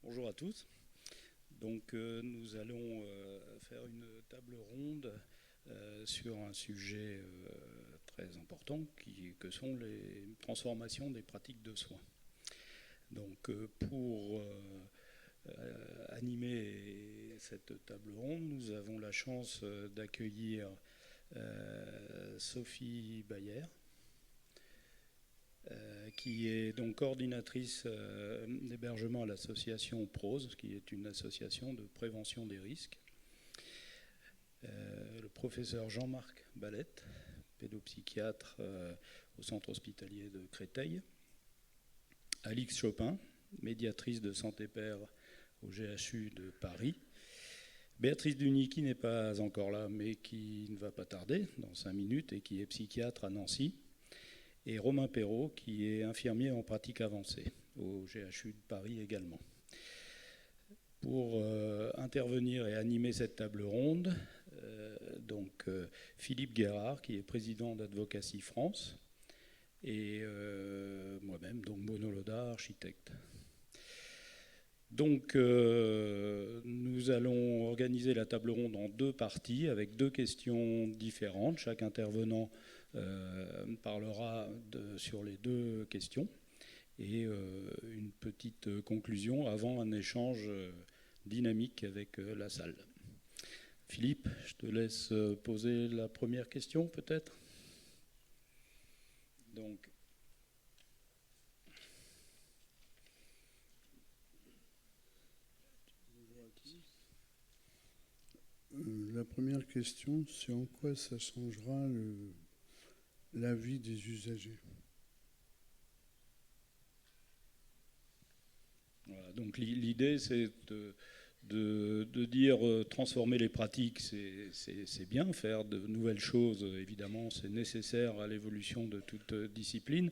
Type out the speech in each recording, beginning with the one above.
Bonjour à tous. Donc nous allons faire une table ronde sur un sujet très important que sont les transformations des pratiques de soins. Donc pour animer cette table ronde, nous avons la chance d'accueillir Sophie Bayer, qui est donc coordinatrice d'hébergement à l'association PROSE, qui est une association de prévention des risques. Le professeur Jean-Marc Ballette, pédopsychiatre au centre hospitalier de Créteil. Alix Chopin, médiatrice de Santé Père au GHU de Paris. Béatrice Duny, qui n'est pas encore là, mais qui ne va pas tarder, dans 5 minutes, et qui est psychiatre à Nancy. Et Romain Perrault, qui est infirmier en pratique avancée, au GHU de Paris également. Pour intervenir et animer cette table ronde, Philippe Guérard, qui est président d'Advocacy France, et moi-même, donc Bruno Loda, architecte. Donc nous allons organiser la table ronde en 2 parties, avec 2 questions différentes. Chaque intervenant parlera sur les 2 questions et une petite conclusion avant un échange dynamique avec la salle. Philippe, je te laisse poser la première question peut-être. Donc, la première question, c'est en quoi ça changera la vie des usagers. Voilà, donc l'idée, c'est de dire transformer les pratiques, c'est bien, faire de nouvelles choses, évidemment, c'est nécessaire à l'évolution de toute discipline.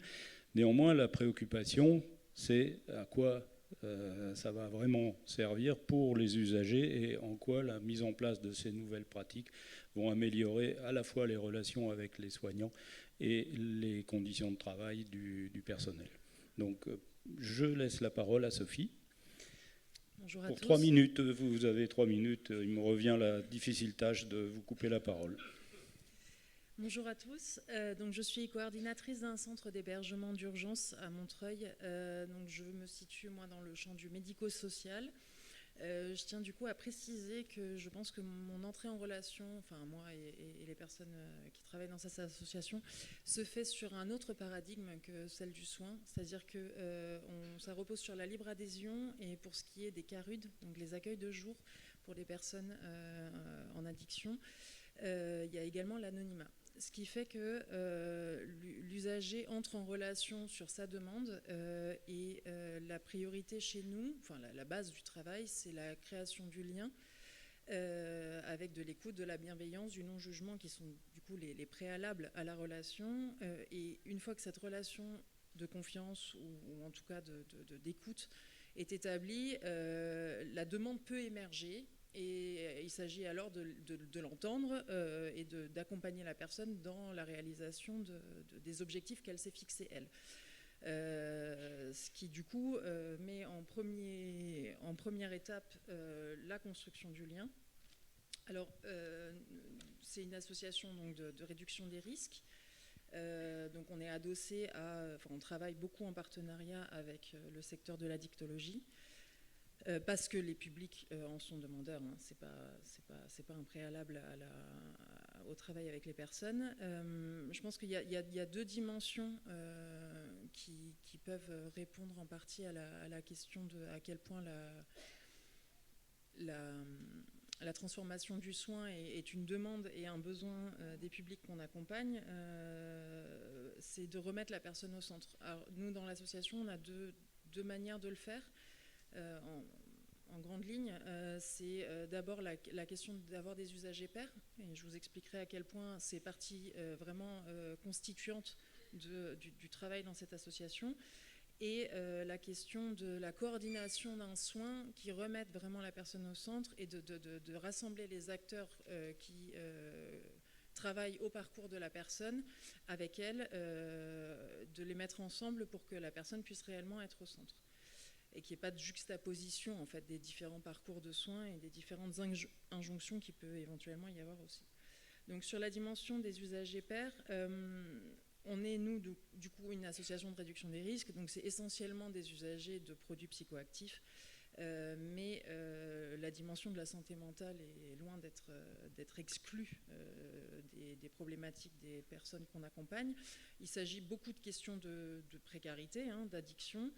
Néanmoins, la préoccupation, c'est à quoi ça va vraiment servir pour les usagers et en quoi la mise en place de ces nouvelles pratiques vont améliorer à la fois les relations avec les soignants et les conditions de travail du personnel. Donc, je laisse la parole à Sophie. Bonjour à pour tous. 3 minutes, vous avez 3 minutes. Il me revient la difficile tâche de vous couper la parole. Bonjour à tous. Donc je suis coordinatrice d'un centre d'hébergement d'urgence à Montreuil. Donc je me situe moi dans le champ du médico-social. Je tiens du coup à préciser que je pense que mon entrée en relation, enfin moi et les personnes qui travaillent dans cette association, se fait sur un autre paradigme que celle du soin, c'est-à-dire que ça repose sur la libre adhésion et pour ce qui est des CARUD, donc les accueils de jour pour les personnes en addiction, il y a également l'anonymat. Ce qui fait que l'usager entre en relation sur sa demande et la priorité chez nous, enfin la base du travail, c'est la création du lien avec de l'écoute, de la bienveillance, du non-jugement qui sont du coup les préalables à la relation. Et une fois que cette relation de confiance ou en tout cas d'écoute est établie, la demande peut émerger. Et il s'agit alors de l'entendre et d'accompagner la personne dans la réalisation des objectifs qu'elle s'est fixés, elle. Ce qui, du coup, met en première étape la construction du lien. Alors, c'est une association donc, de réduction des risques. Donc, on est adossé on travaille beaucoup en partenariat avec le secteur de l'addictologie. Parce que les publics en sont demandeurs, hein. C'est pas un préalable au travail avec les personnes. Je pense qu'il y a 2 dimensions qui peuvent répondre en partie à la question de à quel point la transformation du soin est une demande et un besoin des publics qu'on accompagne. C'est de remettre la personne au centre. Alors, nous, dans l'association, on a deux manières de le faire. En grande ligne, c'est d'abord la question d'avoir des usagers pairs, et je vous expliquerai à quel point c'est partie vraiment constituante du travail dans cette association, et la question de la coordination d'un soin qui remette vraiment la personne au centre et de rassembler les acteurs qui travaillent au parcours de la personne avec elle, de les mettre ensemble pour que la personne puisse réellement être au centre. et qu'il n'y ait pas de juxtaposition en fait, des différents parcours de soins et des différentes injonctions qu'il peut éventuellement y avoir aussi. Donc sur la dimension des usagers pairs, on est, nous, du coup, une association de réduction des risques, donc c'est essentiellement des usagers de produits psychoactifs, mais la dimension de la santé mentale est loin d'être exclue des problématiques des personnes qu'on accompagne. Il s'agit beaucoup de questions de précarité, d'addiction.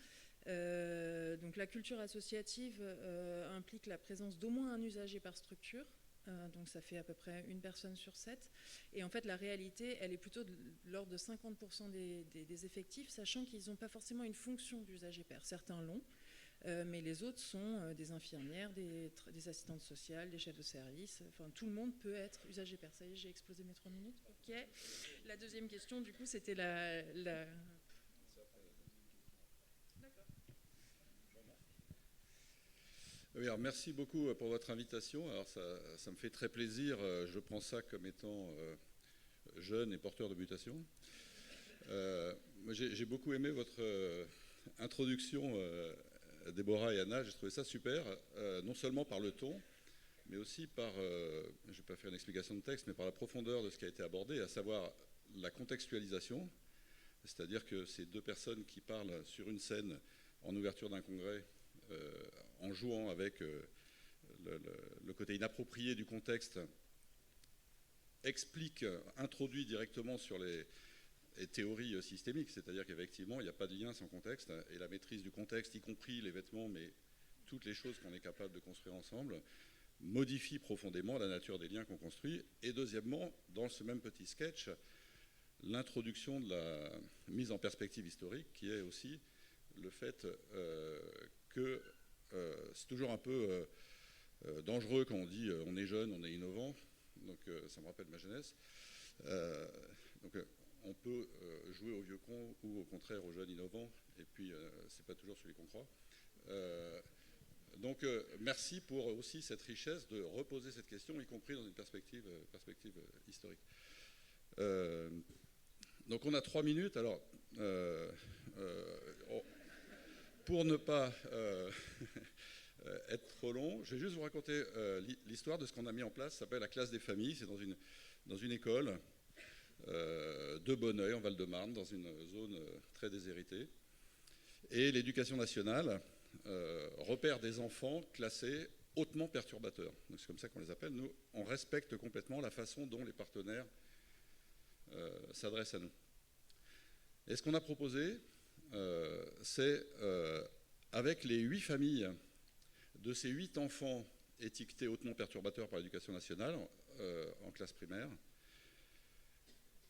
Donc la culture associative implique la présence d'au moins un usager par structure. Donc ça fait à peu près une personne sur 7. Et en fait, la réalité, elle est plutôt de l'ordre de 50% des effectifs, sachant qu'ils n'ont pas forcément une fonction d'usager pair. Certains l'ont, mais les autres sont des infirmières, des assistantes sociales, des chefs de service. Enfin, tout le monde peut être usager pair. Ça y est, j'ai explosé mes 3 minutes. OK. La deuxième question, du coup, c'était la... Oui, alors merci beaucoup pour votre invitation. Alors ça me fait très plaisir. Je prends ça comme étant jeune et porteur de mutation. J'ai beaucoup aimé votre introduction, Déborah et Anna. J'ai trouvé ça super, non seulement par le ton, mais aussi par, je ne vais pas faire une explication de texte, mais par la profondeur de ce qui a été abordé, à savoir la contextualisation. C'est-à-dire que ces deux personnes qui parlent sur une scène en ouverture d'un congrès, en jouant avec le côté inapproprié du contexte, introduit directement sur les théories systémiques, c'est-à-dire qu'effectivement, il n'y a pas de lien sans contexte, et la maîtrise du contexte, y compris les vêtements, mais toutes les choses qu'on est capable de construire ensemble, modifie profondément la nature des liens qu'on construit. Et deuxièmement, dans ce même petit sketch, l'introduction de la mise en perspective historique, qui est aussi le fait que c'est toujours un peu dangereux quand on dit on est jeune, on est innovant. Donc ça me rappelle ma jeunesse. Donc on peut jouer au vieux con ou au contraire aux jeunes innovants, et puis c'est pas toujours celui qu'on croit. Donc merci pour aussi cette richesse de reposer cette question, y compris dans une perspective historique. Donc on a 3 minutes. Alors pour ne pas être trop long, je vais juste vous raconter l'histoire de ce qu'on a mis en place. Ça s'appelle la classe des familles. C'est dans une école de Bonneuil, en Val-de-Marne, dans une zone très déshéritée. Et l'Éducation nationale repère des enfants classés hautement perturbateurs. Donc c'est comme ça qu'on les appelle. Nous, on respecte complètement la façon dont les partenaires s'adressent à nous. Et ce qu'on a proposé, c'est avec les 8 familles de ces 8 enfants étiquetés hautement perturbateurs par l'Éducation nationale en classe primaire,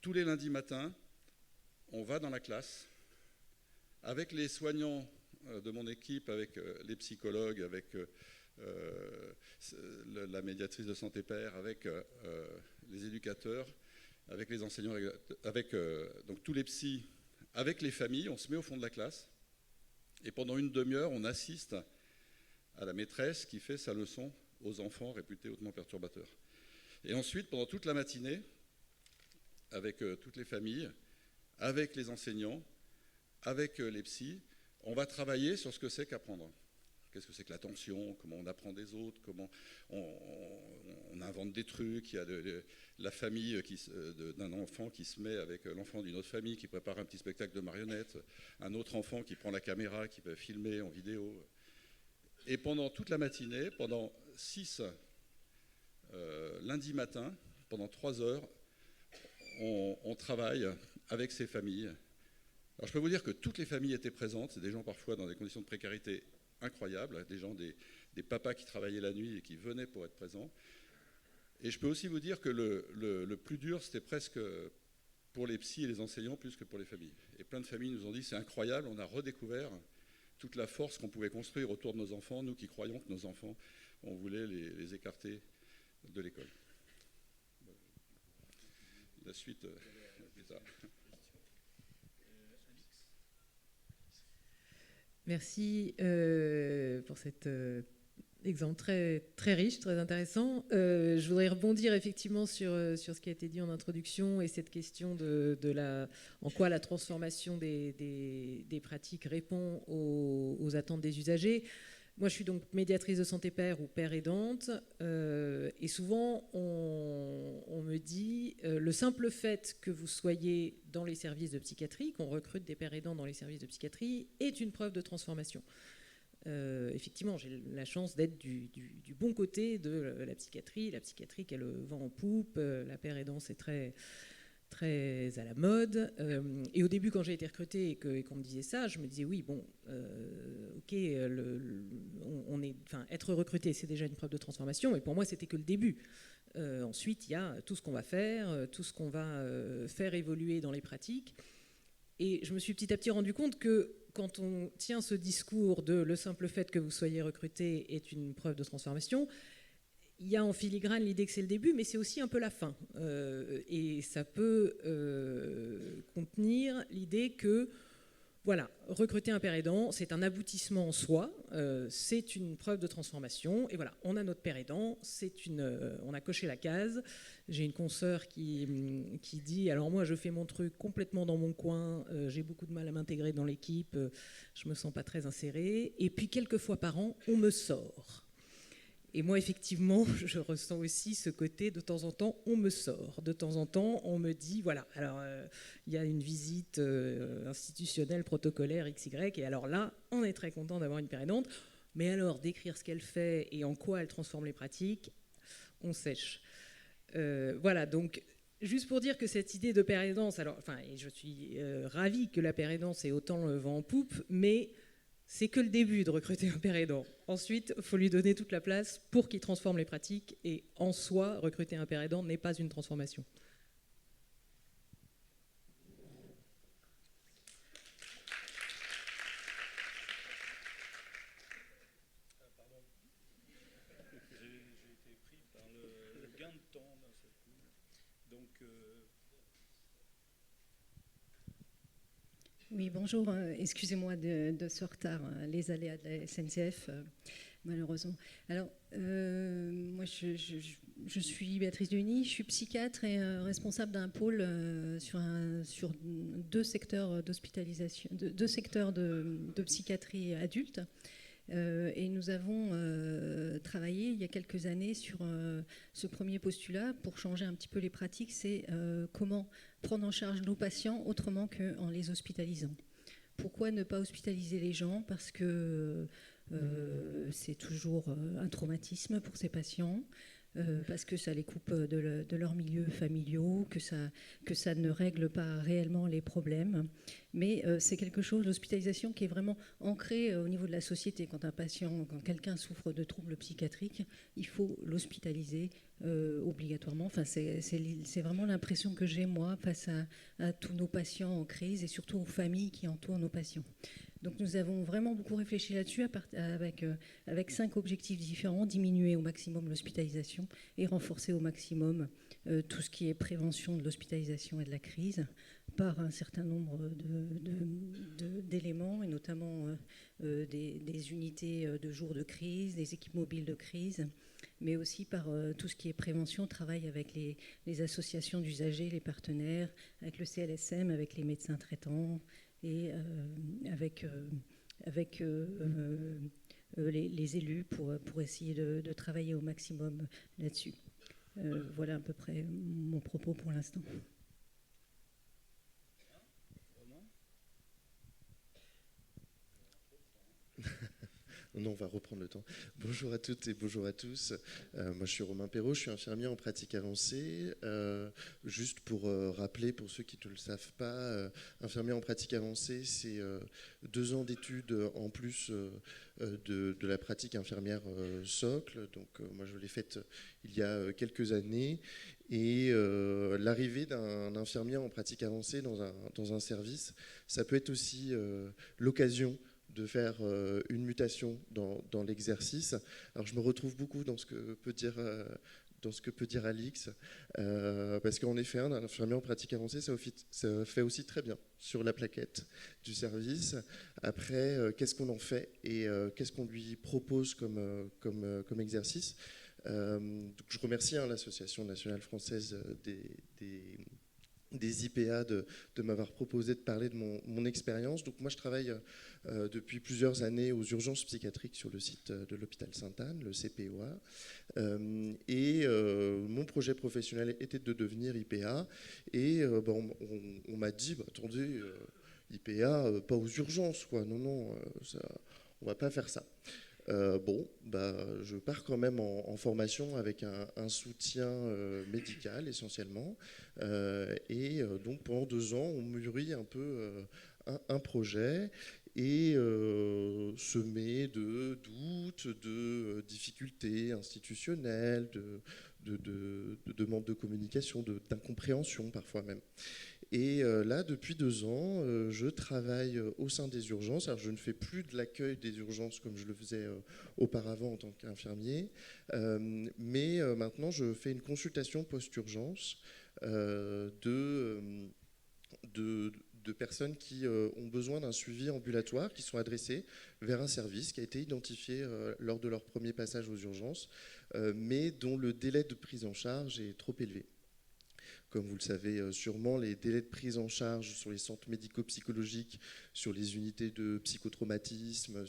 tous les lundis matins, on va dans la classe avec les soignants de mon équipe, avec les psychologues, avec la médiatrice de santé père, avec les éducateurs, avec les enseignants, avec donc tous les psys, avec les familles. On se met au fond de la classe et pendant une demi-heure, on assiste à la maîtresse qui fait sa leçon aux enfants réputés hautement perturbateurs. Et ensuite, pendant toute la matinée, avec toutes les familles, avec les enseignants, avec les psys, on va travailler sur ce que c'est qu'apprendre. Qu'est-ce que c'est que l'attention, comment on apprend des autres, comment on invente des trucs. Il y a la famille d'un enfant qui se met avec l'enfant d'une autre famille, qui prépare un petit spectacle de marionnettes, un autre enfant qui prend la caméra, qui peut filmer en vidéo. Et pendant toute la matinée, pendant 6 lundis matin, pendant 3 heures, on travaille avec ces familles. Alors je peux vous dire que toutes les familles étaient présentes. C'est des gens parfois dans des conditions de précarité incroyables, des gens, des papas qui travaillaient la nuit et qui venaient pour être présents. Et je peux aussi vous dire que le plus dur, c'était presque pour les psys et les enseignants plus que pour les familles. Et plein de familles nous ont dit, c'est incroyable, on a redécouvert toute la force qu'on pouvait construire autour de nos enfants, nous qui croyons que nos enfants, on voulait les écarter de l'école. La suite, plus tard. Merci pour cette exemple très, très riche, très intéressant. Je voudrais rebondir effectivement sur ce qui a été dit en introduction et cette question en quoi la transformation des pratiques répond aux attentes des usagers. Moi, je suis donc médiatrice de santé père ou père aidante, et souvent on me dit le simple fait que vous soyez dans les services de psychiatrie, qu'on recrute des pères aidants dans les services de psychiatrie, est une preuve de transformation. Effectivement, j'ai la chance d'être du bon côté de la psychiatrie qui a le vent en poupe, la père aidant c'est très, très à la mode. Et au début, quand j'ai été recrutée et qu'on me disait ça, je me disais oui, bon, ok, être recruté, c'est déjà une preuve de transformation, mais pour moi, c'était que le début. Ensuite, il y a tout ce qu'on va faire, tout ce qu'on va faire évoluer dans les pratiques. Et je me suis petit à petit rendu compte que quand on tient ce discours de le simple fait que vous soyez recruté est une preuve de transformation, il y a en filigrane l'idée que c'est le début, mais c'est aussi un peu la fin. Et ça peut contenir l'idée que, voilà, recruter un père aidant, c'est un aboutissement en soi, c'est une preuve de transformation. Et voilà, on a notre père aidant, on a coché la case. J'ai une consoeur qui dit, alors moi je fais mon truc complètement dans mon coin, j'ai beaucoup de mal à m'intégrer dans l'équipe, je me sens pas très insérée. Et puis quelques fois par an, on me sort. Et moi, effectivement, je ressens aussi ce côté, de temps en temps, on me sort. De temps en temps, on me dit, voilà, alors il y a une visite institutionnelle, protocolaire, XY, et alors là, on est très content d'avoir une père aidante, mais alors, décrire ce qu'elle fait et en quoi elle transforme les pratiques, on sèche. Voilà, donc, juste pour dire que cette idée de père aidance, alors, enfin, je suis ravie que la père aidance ait autant le vent en poupe, mais c'est que le début de recruter un père aidant. Ensuite, il faut lui donner toute la place pour qu'il transforme les pratiques. Et en soi, recruter un père aidant n'est pas une transformation. Pardon. J'ai été pris par le gain de temps d'un seul coup. Donc... Oui, bonjour. Excusez-moi de ce retard, les aléas de la SNCF, malheureusement. Alors, moi, je suis Béatrice Denis, je suis psychiatre et responsable d'un pôle sur 2 secteurs d'hospitalisation, 2 secteurs de psychiatrie adulte. Et nous avons travaillé il y a quelques années sur ce premier postulat pour changer un petit peu les pratiques, c'est comment prendre en charge nos patients autrement qu'en les hospitalisant. Pourquoi ne pas hospitaliser les gens ? Parce que c'est toujours un traumatisme pour ces patients. Parce que ça les coupe de leurs milieux familiaux, que ça ne règle pas réellement les problèmes. Mais c'est quelque chose, l'hospitalisation, qui est vraiment ancrée au niveau de la société. Quand quelqu'un souffre de troubles psychiatriques, il faut l'hospitaliser obligatoirement. Enfin, c'est vraiment l'impression que j'ai, moi, face à tous nos patients en crise et surtout aux familles qui entourent nos patients. Donc nous avons vraiment beaucoup réfléchi là-dessus avec 5 objectifs différents: diminuer au maximum l'hospitalisation et renforcer au maximum tout ce qui est prévention de l'hospitalisation et de la crise par un certain nombre d'éléments, et notamment des unités de jour de crise, des équipes mobiles de crise, mais aussi par tout ce qui est prévention, travail avec les associations d'usagers, les partenaires, avec le CLSM, avec les médecins traitants, et avec les élus pour essayer de travailler au maximum là-dessus. Voilà à peu près mon propos pour l'instant. Non, on va reprendre le temps. Bonjour à toutes et bonjour à tous. Moi, je suis Romain Perrault, je suis infirmier en pratique avancée. Juste pour rappeler, pour ceux qui ne le savent pas, infirmier en pratique avancée, c'est 2 ans d'études en plus de la pratique infirmière socle. Donc, moi, je l'ai faite il y a quelques années. Et l'arrivée d'un infirmier en pratique avancée dans un service, ça peut être aussi l'occasion de faire une mutation dans l'exercice. Alors je me retrouve beaucoup dans ce que peut dire dans ce que peut dire Alix, parce qu'en effet, un infirmier en pratique avancée, ça fait aussi très bien sur la plaquette du service. Après, qu'est-ce qu'on en fait et qu'est-ce qu'on lui propose comme exercice. Donc je remercie l'Association nationale française des IPA de m'avoir proposé de parler de mon expérience. Donc moi je travaille depuis plusieurs années aux urgences psychiatriques sur le site de l'hôpital Sainte-Anne, le CPOA. Mon projet professionnel était de devenir IPA. Et on m'a dit, attendez, IPA, pas aux urgences, quoi. Non, on va pas faire ça. Je pars quand même en formation avec un soutien médical essentiellement. Donc pendant 2 ans, on mûrit un peu un projet et semé de doutes, de difficultés institutionnelles, de demandes de communication, d'incompréhension parfois même. Et là, depuis 2 ans, je travaille au sein des urgences. Alors, je ne fais plus de l'accueil des urgences comme je le faisais auparavant en tant qu'infirmier, mais maintenant, je fais une consultation post-urgence de personnes qui ont besoin d'un suivi ambulatoire, qui sont adressées vers un service qui a été identifié lors de leur premier passage aux urgences, mais dont le délai de prise en charge est trop élevé. Comme vous le savez sûrement, les délais de prise en charge sur les centres médico-psychologiques, sur les unités de psychotraumatisme,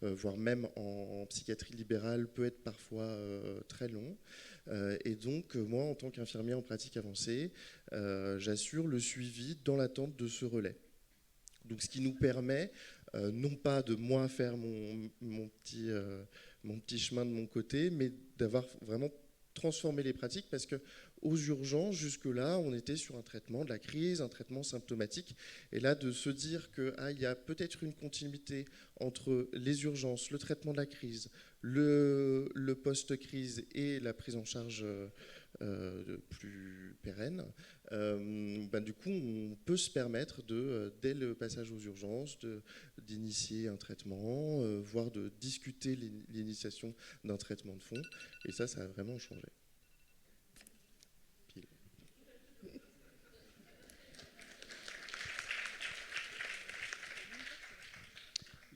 voire même en psychiatrie libérale, peut être parfois très long. Et donc, moi, en tant qu'infirmier en pratique avancée, j'assure le suivi dans l'attente de ce relais. Donc, ce qui nous permet, non pas de moi faire mon petit chemin de mon côté, mais d'avoir vraiment transformé les pratiques, parce que aux urgences, jusque-là, on était sur un traitement de la crise, un traitement symptomatique. Et là, de se dire qu'il y a peut-être une continuité entre les urgences, le traitement de la crise, le post-crise et la prise en charge plus pérenne, du coup, on peut se permettre, dès le passage aux urgences, d'initier un traitement, voire de discuter l'initiation d'un traitement de fond. Et ça a vraiment changé.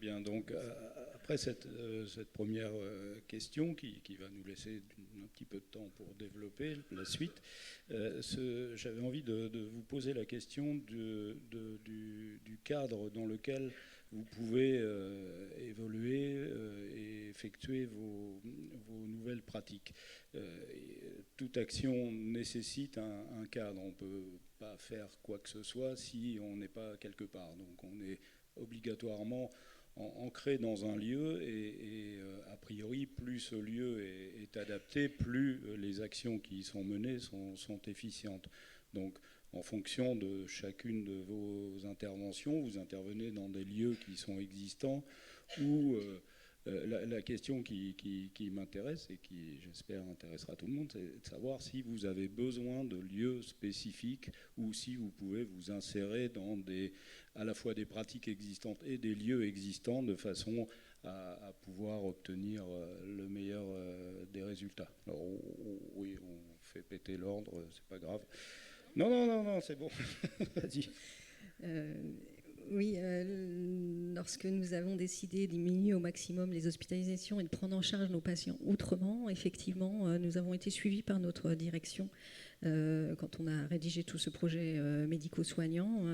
Bien, donc après cette première question qui va nous laisser un petit peu de temps pour développer la suite, j'avais envie de vous poser la question du cadre dans lequel vous pouvez évoluer et effectuer vos nouvelles pratiques. Toute action nécessite un cadre. On ne peut pas faire quoi que ce soit si on n'est pas quelque part. Donc on est obligatoirement ancré dans un lieu et a priori, plus ce lieu est adapté, plus les actions qui y sont menées sont efficientes. Donc, en fonction de chacune de vos interventions, vous intervenez dans des lieux qui sont existants ou la question qui m'intéresse et qui, j'espère, intéressera tout le monde, c'est de savoir si vous avez besoin de lieux spécifiques ou si vous pouvez vous insérer dans à la fois des pratiques existantes et des lieux existants de façon à pouvoir obtenir le meilleur des résultats. Alors, oui, on fait péter l'ordre, c'est pas grave. Non, c'est bon. Vas-y. Oui, lorsque nous avons décidé de diminuer au maximum les hospitalisations et de prendre en charge nos patients autrement, effectivement, nous avons été suivis par notre direction quand on a rédigé tout ce projet médico-soignant.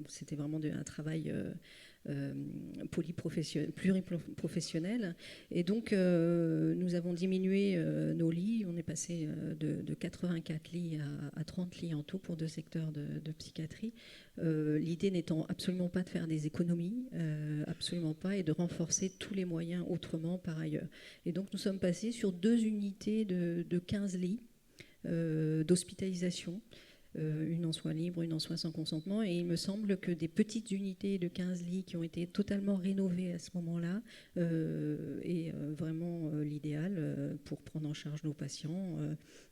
C'était vraiment un travail pluriprofessionnel. Et donc, nous avons diminué nos lits. On est passé de 84 lits à 30 lits en tout pour 2 secteurs de psychiatrie. L'idée n'étant absolument pas de faire des économies, absolument pas, et de renforcer tous les moyens autrement par ailleurs. Et donc, nous sommes passés sur 2 unités de 15 lits d'hospitalisation. une en soins libres, une en soins sans consentement. Et il me semble que des petites unités de 15 lits qui ont été totalement rénovées à ce moment-là est vraiment l'idéal pour prendre en charge nos patients.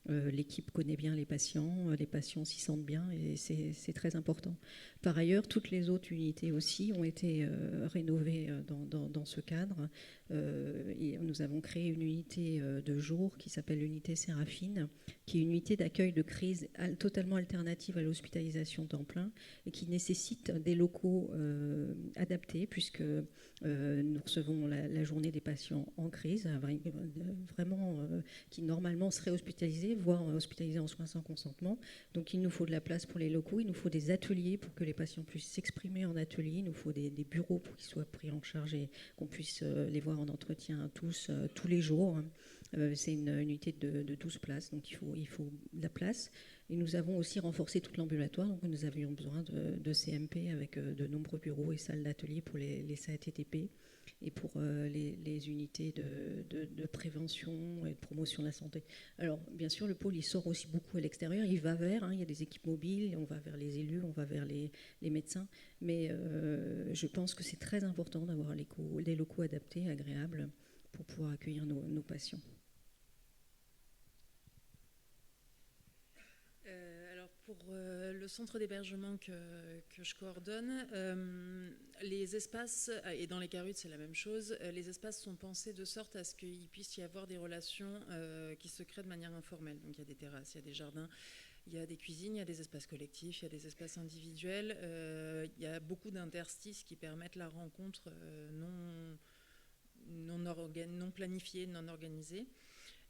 L'équipe connaît bien les patients s'y sentent bien et c'est très important. Par ailleurs, toutes les autres unités aussi ont été rénovées dans ce cadre. Et nous avons créé une unité de jour qui s'appelle l'unité Séraphine, qui est une unité d'accueil de crise totalement alternative à l'hospitalisation temps plein et qui nécessite des locaux adaptés puisque nous recevons la journée des patients en crise, vraiment qui normalement seraient hospitalisés, voire hospitalisés en soins sans consentement. Donc il nous faut de la place pour les locaux, il nous faut des ateliers pour que les patients puissent s'exprimer en atelier, il nous faut des bureaux pour qu'ils soient pris en charge et qu'on puisse les voir en entretien tous les jours. C'est une unité de 12 places, donc il faut de la place. Et nous avons aussi renforcé tout l'ambulatoire, donc nous avions besoin de CMP avec de nombreux bureaux et salles d'atelier pour les CATTP et pour les unités de prévention et de promotion de la santé. Alors, bien sûr, le pôle, il sort aussi beaucoup à l'extérieur, il va vers, il y a des équipes mobiles, on va vers les élus, on va vers les médecins, mais je pense que c'est très important d'avoir des locaux adaptés, agréables, pour pouvoir accueillir nos patients. Pour le centre d'hébergement que je coordonne, les espaces, et dans les CARUT c'est la même chose, les espaces sont pensés de sorte à ce qu'il puisse y avoir des relations qui se créent de manière informelle. Donc il y a des terrasses, il y a des jardins, il y a des cuisines, il y a des espaces collectifs, il y a des espaces individuels, il y a beaucoup d'interstices qui permettent la rencontre non planifiée, non organisée.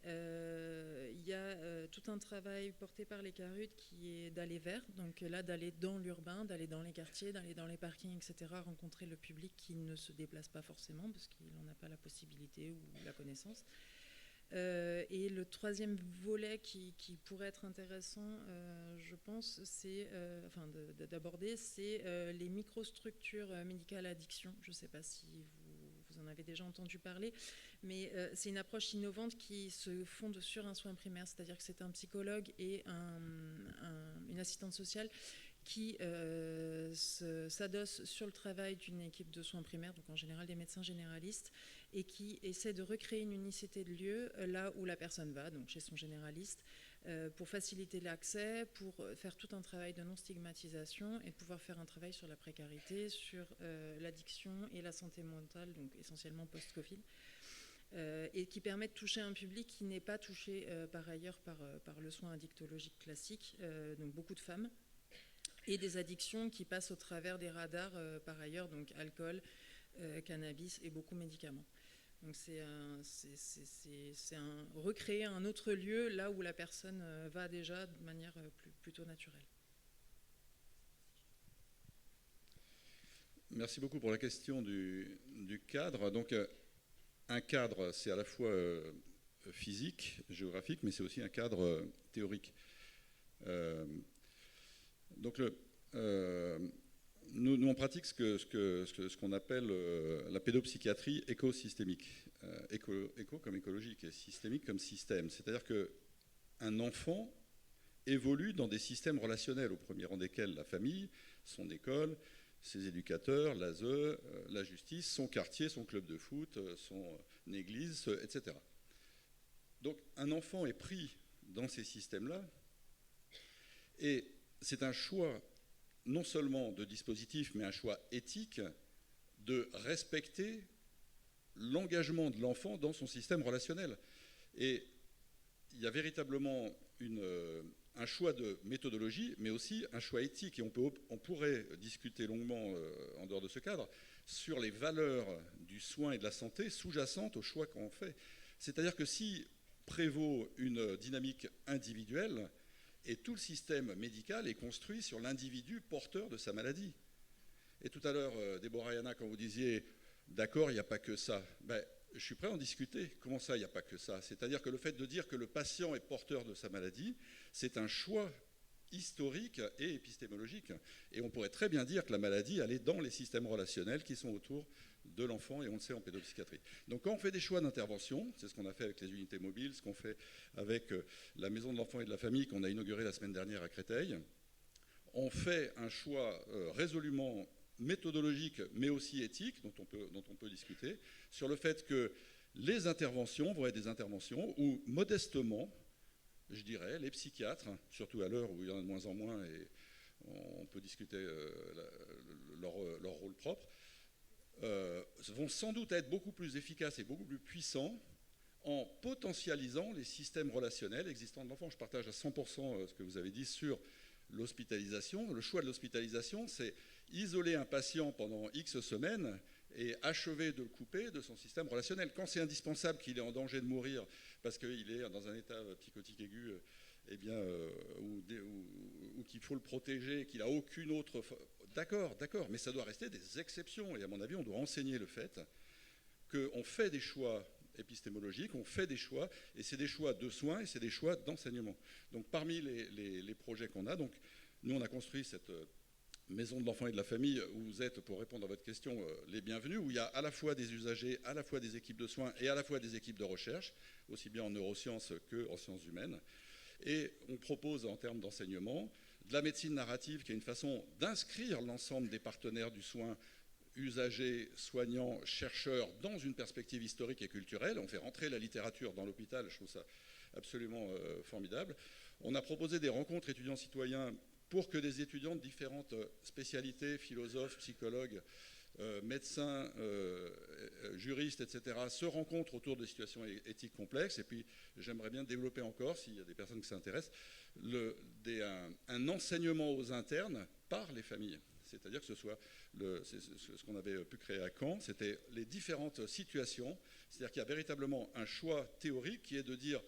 Il y a tout un travail porté par les CARUT qui est d'aller vers, donc là d'aller dans l'urbain, d'aller dans les quartiers, d'aller dans les parkings, etc., rencontrer le public qui ne se déplace pas forcément parce qu'il n'en a pas la possibilité ou la connaissance. Et le troisième volet qui pourrait être intéressant, je pense, c'est d'aborder, c'est les microstructures médicales à addiction. Je ne sais pas si vous en avez déjà entendu parler, mais c'est une approche innovante qui se fonde sur un soin primaire, c'est-à-dire que c'est un psychologue et une assistante sociale qui s'adosse sur le travail d'une équipe de soins primaires, donc en général des médecins généralistes, et qui essaie de recréer une unicité de lieu là où la personne va, donc chez son généraliste, pour faciliter l'accès, pour faire tout un travail de non-stigmatisation et pouvoir faire un travail sur la précarité, sur l'addiction et la santé mentale, donc essentiellement post-Covid, et qui permet de toucher un public qui n'est pas touché par ailleurs par le soin addictologique classique, donc beaucoup de femmes, et des addictions qui passent au travers des radars par ailleurs, donc alcool, cannabis et beaucoup de médicaments. Donc c'est recréer un autre lieu là où la personne va déjà de manière plutôt naturelle. Merci beaucoup pour la question du cadre. Donc un cadre, c'est à la fois physique, géographique, mais c'est aussi un cadre théorique. Donc nous, on pratique ce qu'on appelle la pédopsychiatrie écosystémique. Éco comme écologique et systémique comme système. C'est-à-dire qu'un enfant évolue dans des systèmes relationnels, au premier rang desquels la famille, son école, ses éducateurs, l'ASE, la justice, son quartier, son club de foot, son église, etc. Donc un enfant est pris dans ces systèmes-là et c'est un choix non seulement de dispositif, mais un choix éthique de respecter l'engagement de l'enfant dans son système relationnel. Et il y a véritablement un choix de méthodologie, mais aussi un choix éthique. Et on pourrait discuter longuement, en dehors de ce cadre, sur les valeurs du soin et de la santé sous-jacentes au choix qu'on fait. C'est-à-dire que si prévaut une dynamique individuelle, et tout le système médical est construit sur l'individu porteur de sa maladie. Et tout à l'heure, Déborah et Anna, quand vous disiez « d'accord, il n'y a pas que ça », je suis prêt à en discuter. Comment ça, il n'y a pas que ça? C'est-à-dire que le fait de dire que le patient est porteur de sa maladie, c'est un choix historique et épistémologique. Et on pourrait très bien dire que la maladie, elle est dans les systèmes relationnels qui sont autour de l'enfant, et on le sait en pédopsychiatrie. Donc quand on fait des choix d'intervention, c'est ce qu'on a fait avec les unités mobiles, ce qu'on fait avec la maison de l'enfant et de la famille qu'on a inaugurée la semaine dernière à Créteil, on fait un choix résolument méthodologique, mais aussi éthique, dont on peut discuter, sur le fait que les interventions vont être des interventions où, modestement, je dirais, les psychiatres, surtout à l'heure où il y en a de moins en moins, et on peut discuter leur rôle propre, vont sans doute être beaucoup plus efficaces et beaucoup plus puissants en potentialisant les systèmes relationnels existants de l'enfant. Je partage à 100% ce que vous avez dit sur l'hospitalisation. Le choix de l'hospitalisation, c'est isoler un patient pendant X semaines et achever de le couper de son système relationnel. Quand c'est indispensable, qu'il est en danger de mourir parce qu'il est dans un état psychotique aigu, ou qu'il faut le protéger, qu'il n'a aucune autre... D'accord, mais ça doit rester des exceptions. Et à mon avis, on doit enseigner le fait qu'on fait des choix épistémologiques, on fait des choix, et c'est des choix de soins et c'est des choix d'enseignement. Donc parmi les projets qu'on a, donc, nous on a construit cette maison de l'enfant et de la famille où vous êtes, pour répondre à votre question, les bienvenus, où il y a à la fois des usagers, à la fois des équipes de soins et à la fois des équipes de recherche, aussi bien en neurosciences qu'en sciences humaines. Et on propose en termes d'enseignement de la médecine narrative, qui est une façon d'inscrire l'ensemble des partenaires du soin, usagers, soignants, chercheurs, dans une perspective historique et culturelle. On fait rentrer la littérature dans l'hôpital, je trouve ça absolument formidable. On a proposé des rencontres étudiants-citoyens pour que des étudiants de différentes spécialités, philosophes, psychologues, médecins, juristes, etc., se rencontrent autour de situations éthiques complexes. Et puis, j'aimerais bien développer encore, s'il y a des personnes qui s'intéressent, un enseignement aux internes par les familles. C'est-à-dire que ce soit ce qu'on avait pu créer à Caen, c'était les différentes situations. C'est-à-dire qu'il y a véritablement un choix théorique qui est de dire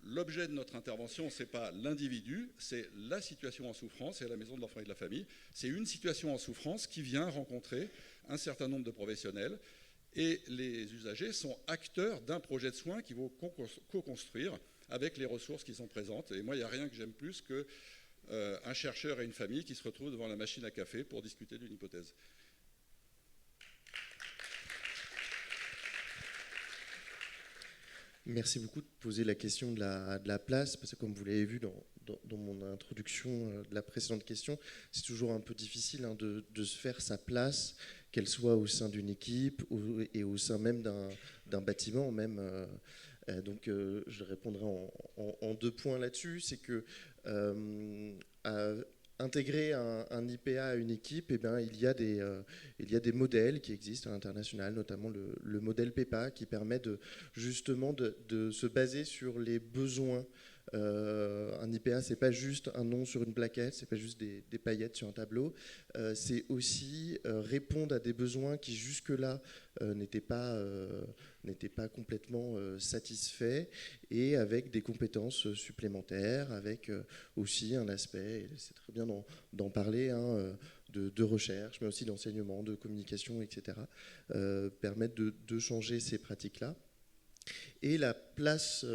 l'objet de notre intervention, ce n'est pas l'individu, c'est la situation en souffrance, et à la maison de l'enfant et de la famille. C'est une situation en souffrance qui vient rencontrer un certain nombre de professionnels, et les usagers sont acteurs d'un projet de soins qu'ils vont co-construire avec les ressources qui sont présentes. Et moi, il n'y a rien que j'aime plus que un chercheur et une famille qui se retrouvent devant la machine à café pour discuter d'une hypothèse. Merci beaucoup de poser la question de la place, parce que comme vous l'avez vu dans mon introduction de la précédente question, c'est toujours un peu difficile de se faire sa place, qu'elle soit au sein d'une équipe et au sein même d'un bâtiment même. Donc je répondrai en 2 points là-dessus. C'est que intégrer un IPA à une équipe, eh bien, il y a des modèles qui existent à l'international, notamment le modèle PEPA, qui permet justement de se baser sur les besoins. Un IPA, c'est pas juste un nom sur une plaquette, c'est pas juste des paillettes sur un tableau, c'est aussi répondre à des besoins qui jusque-là n'étaient pas complètement satisfaits, et avec des compétences supplémentaires, avec aussi un aspect, et c'est très bien d'en parler, de recherche, mais aussi d'enseignement, de communication, etc., permettre de changer ces pratiques-là. Et la place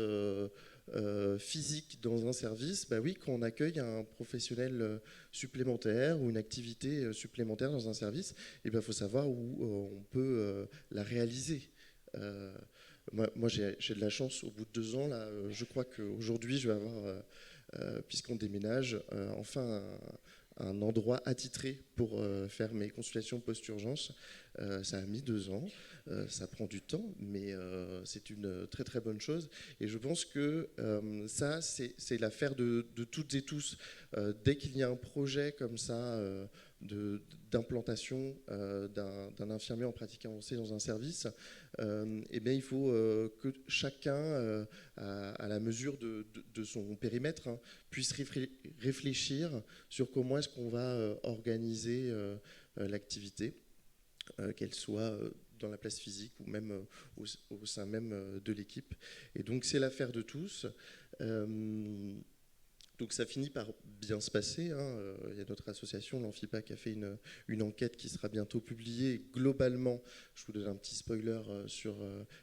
physique dans un service, bah oui, quand on accueille un professionnel supplémentaire ou une activité supplémentaire dans un service, il faut savoir où on peut la réaliser. Moi j'ai de la chance, au bout de 2 ans, là, je crois qu'aujourd'hui je vais avoir, puisqu'on déménage, enfin un endroit attitré pour faire mes consultations post-urgence. Ça a mis 2 ans, ça prend du temps, mais c'est une très très bonne chose. Et je pense que ça, c'est l'affaire de toutes et tous. Dès qu'il y a un projet comme ça d'implantation d'un infirmier en pratique avancée dans un service, eh bien, il faut que chacun, à la mesure de son périmètre, puisse réfléchir sur comment est-ce qu'on va organiser l'activité, qu'elle soit dans la place physique ou même au sein même de l'équipe. Et donc c'est l'affaire de tous. Donc ça finit par bien se passer. Il y a notre association, l'Amphipa, qui a fait une enquête qui sera bientôt publiée. Globalement, je vous donne un petit spoiler sur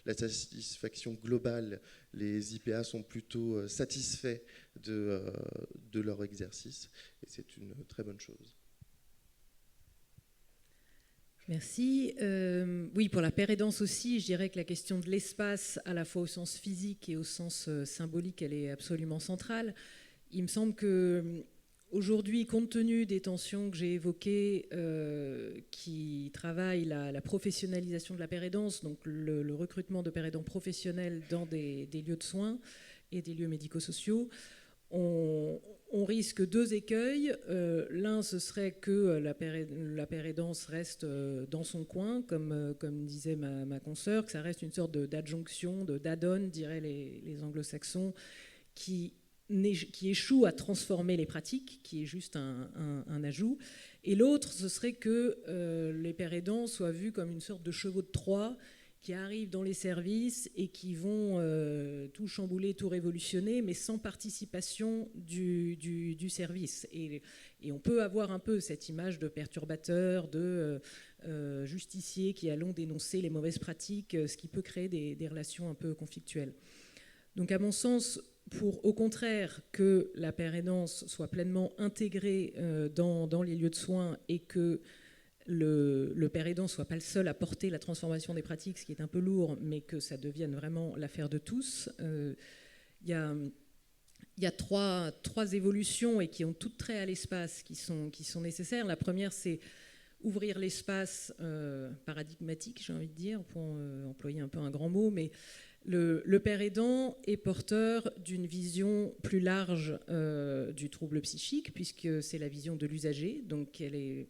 la satisfaction globale. Les IPA sont plutôt satisfaits de leur exercice, et c'est une très bonne chose. Merci. Oui, pour la pérédance aussi, je dirais que la question de l'espace, à la fois au sens physique et au sens symbolique, elle est absolument centrale. Il me semble que Aujourd'hui, compte tenu des tensions que j'ai évoquées, qui travaillent la professionnalisation de la pérédance, donc le recrutement de pérédants professionnels dans des lieux de soins et des lieux médico-sociaux, on risque deux écueils. L'un, ce serait que la pérédance reste dans son coin, comme disait ma consoeur, que ça reste une sorte d'adjonction, d'add-on, diraient les anglo-saxons, qui échoue à transformer les pratiques, qui est juste un ajout. Et l'autre, ce serait que les pères aidants soient vus comme une sorte de chevaux de Troie qui arrivent dans les services et qui vont tout chambouler, tout révolutionner, mais sans participation du service. Et on peut avoir un peu cette image de perturbateur, de justicier qui allons dénoncer les mauvaises pratiques, ce qui peut créer des relations un peu conflictuelles. Donc à mon sens, pour au contraire que la pérédance soit pleinement intégrée dans les lieux de soins et que le père aidant ne soit pas le seul à porter la transformation des pratiques, ce qui est un peu lourd, mais que ça devienne vraiment l'affaire de tous. Il y a trois évolutions et qui ont toutes trait à l'espace qui sont nécessaires. La première, c'est ouvrir l'espace paradigmatique, j'ai envie de dire, pour employer un peu un grand mot, mais le père aidant est porteur d'une vision plus large du trouble psychique, puisque c'est la vision de l'usager, donc il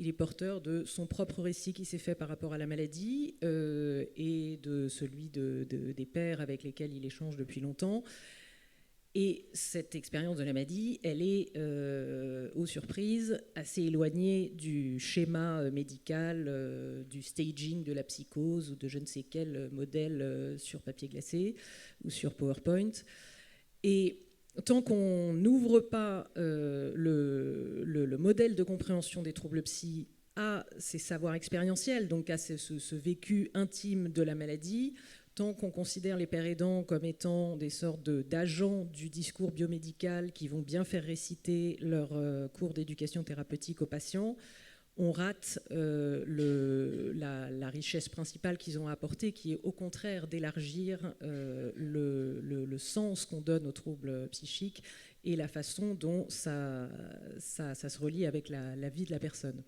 est porteur de son propre récit qui s'est fait par rapport à la maladie et de celui des pairs avec lesquels il échange depuis longtemps. Et cette expérience de la maladie, elle est, aux surprises, assez éloignée du schéma médical, du staging de la psychose ou de je ne sais quel modèle sur papier glacé ou sur PowerPoint. Et tant qu'on n'ouvre pas le modèle de compréhension des troubles psy à ces savoirs expérientiels, donc à ce vécu intime de la maladie, tant qu'on considère les pères aidants comme étant des sortes d'agents du discours biomédical qui vont bien faire réciter leur cours d'éducation thérapeutique aux patients, on rate la richesse principale qu'ils ont à apporter, qui est au contraire d'élargir le sens qu'on donne aux troubles psychiques et la façon dont ça se relie avec la vie de la personne.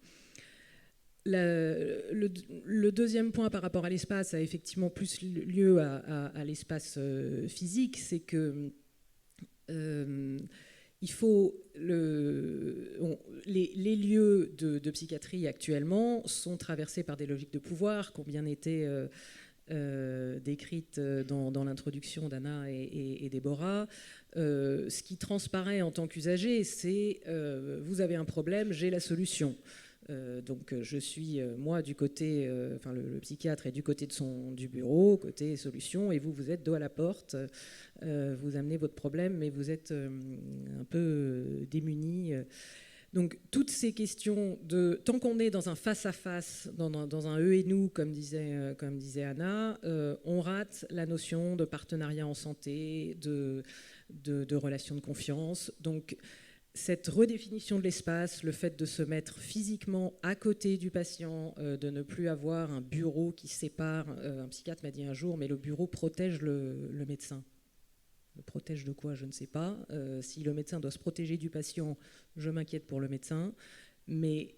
Le deuxième point par rapport à l'espace a effectivement plus lieu à l'espace physique, c'est que il faut les lieux de psychiatrie actuellement sont traversés par des logiques de pouvoir qui ont bien été décrites dans l'introduction d'Anna et Déborah. Ce qui transparaît en tant qu'usager, c'est vous avez un problème, j'ai la solution. Donc je suis, moi, du côté, le psychiatre est du côté du bureau, côté solution, et vous êtes dos à la porte, vous amenez votre problème, mais vous êtes un peu démunis. Donc toutes ces questions, tant qu'on est dans un face-à-face, dans un eux et nous, comme disait Anna, on rate la notion de partenariat en santé, de relation de confiance. Donc cette redéfinition de l'espace, le fait de se mettre physiquement à côté du patient, de ne plus avoir un bureau qui sépare, un psychiatre m'a dit un jour, mais le bureau protège le médecin. Le protège de quoi, je ne sais pas. Si le médecin doit se protéger du patient, je m'inquiète pour le médecin. Mais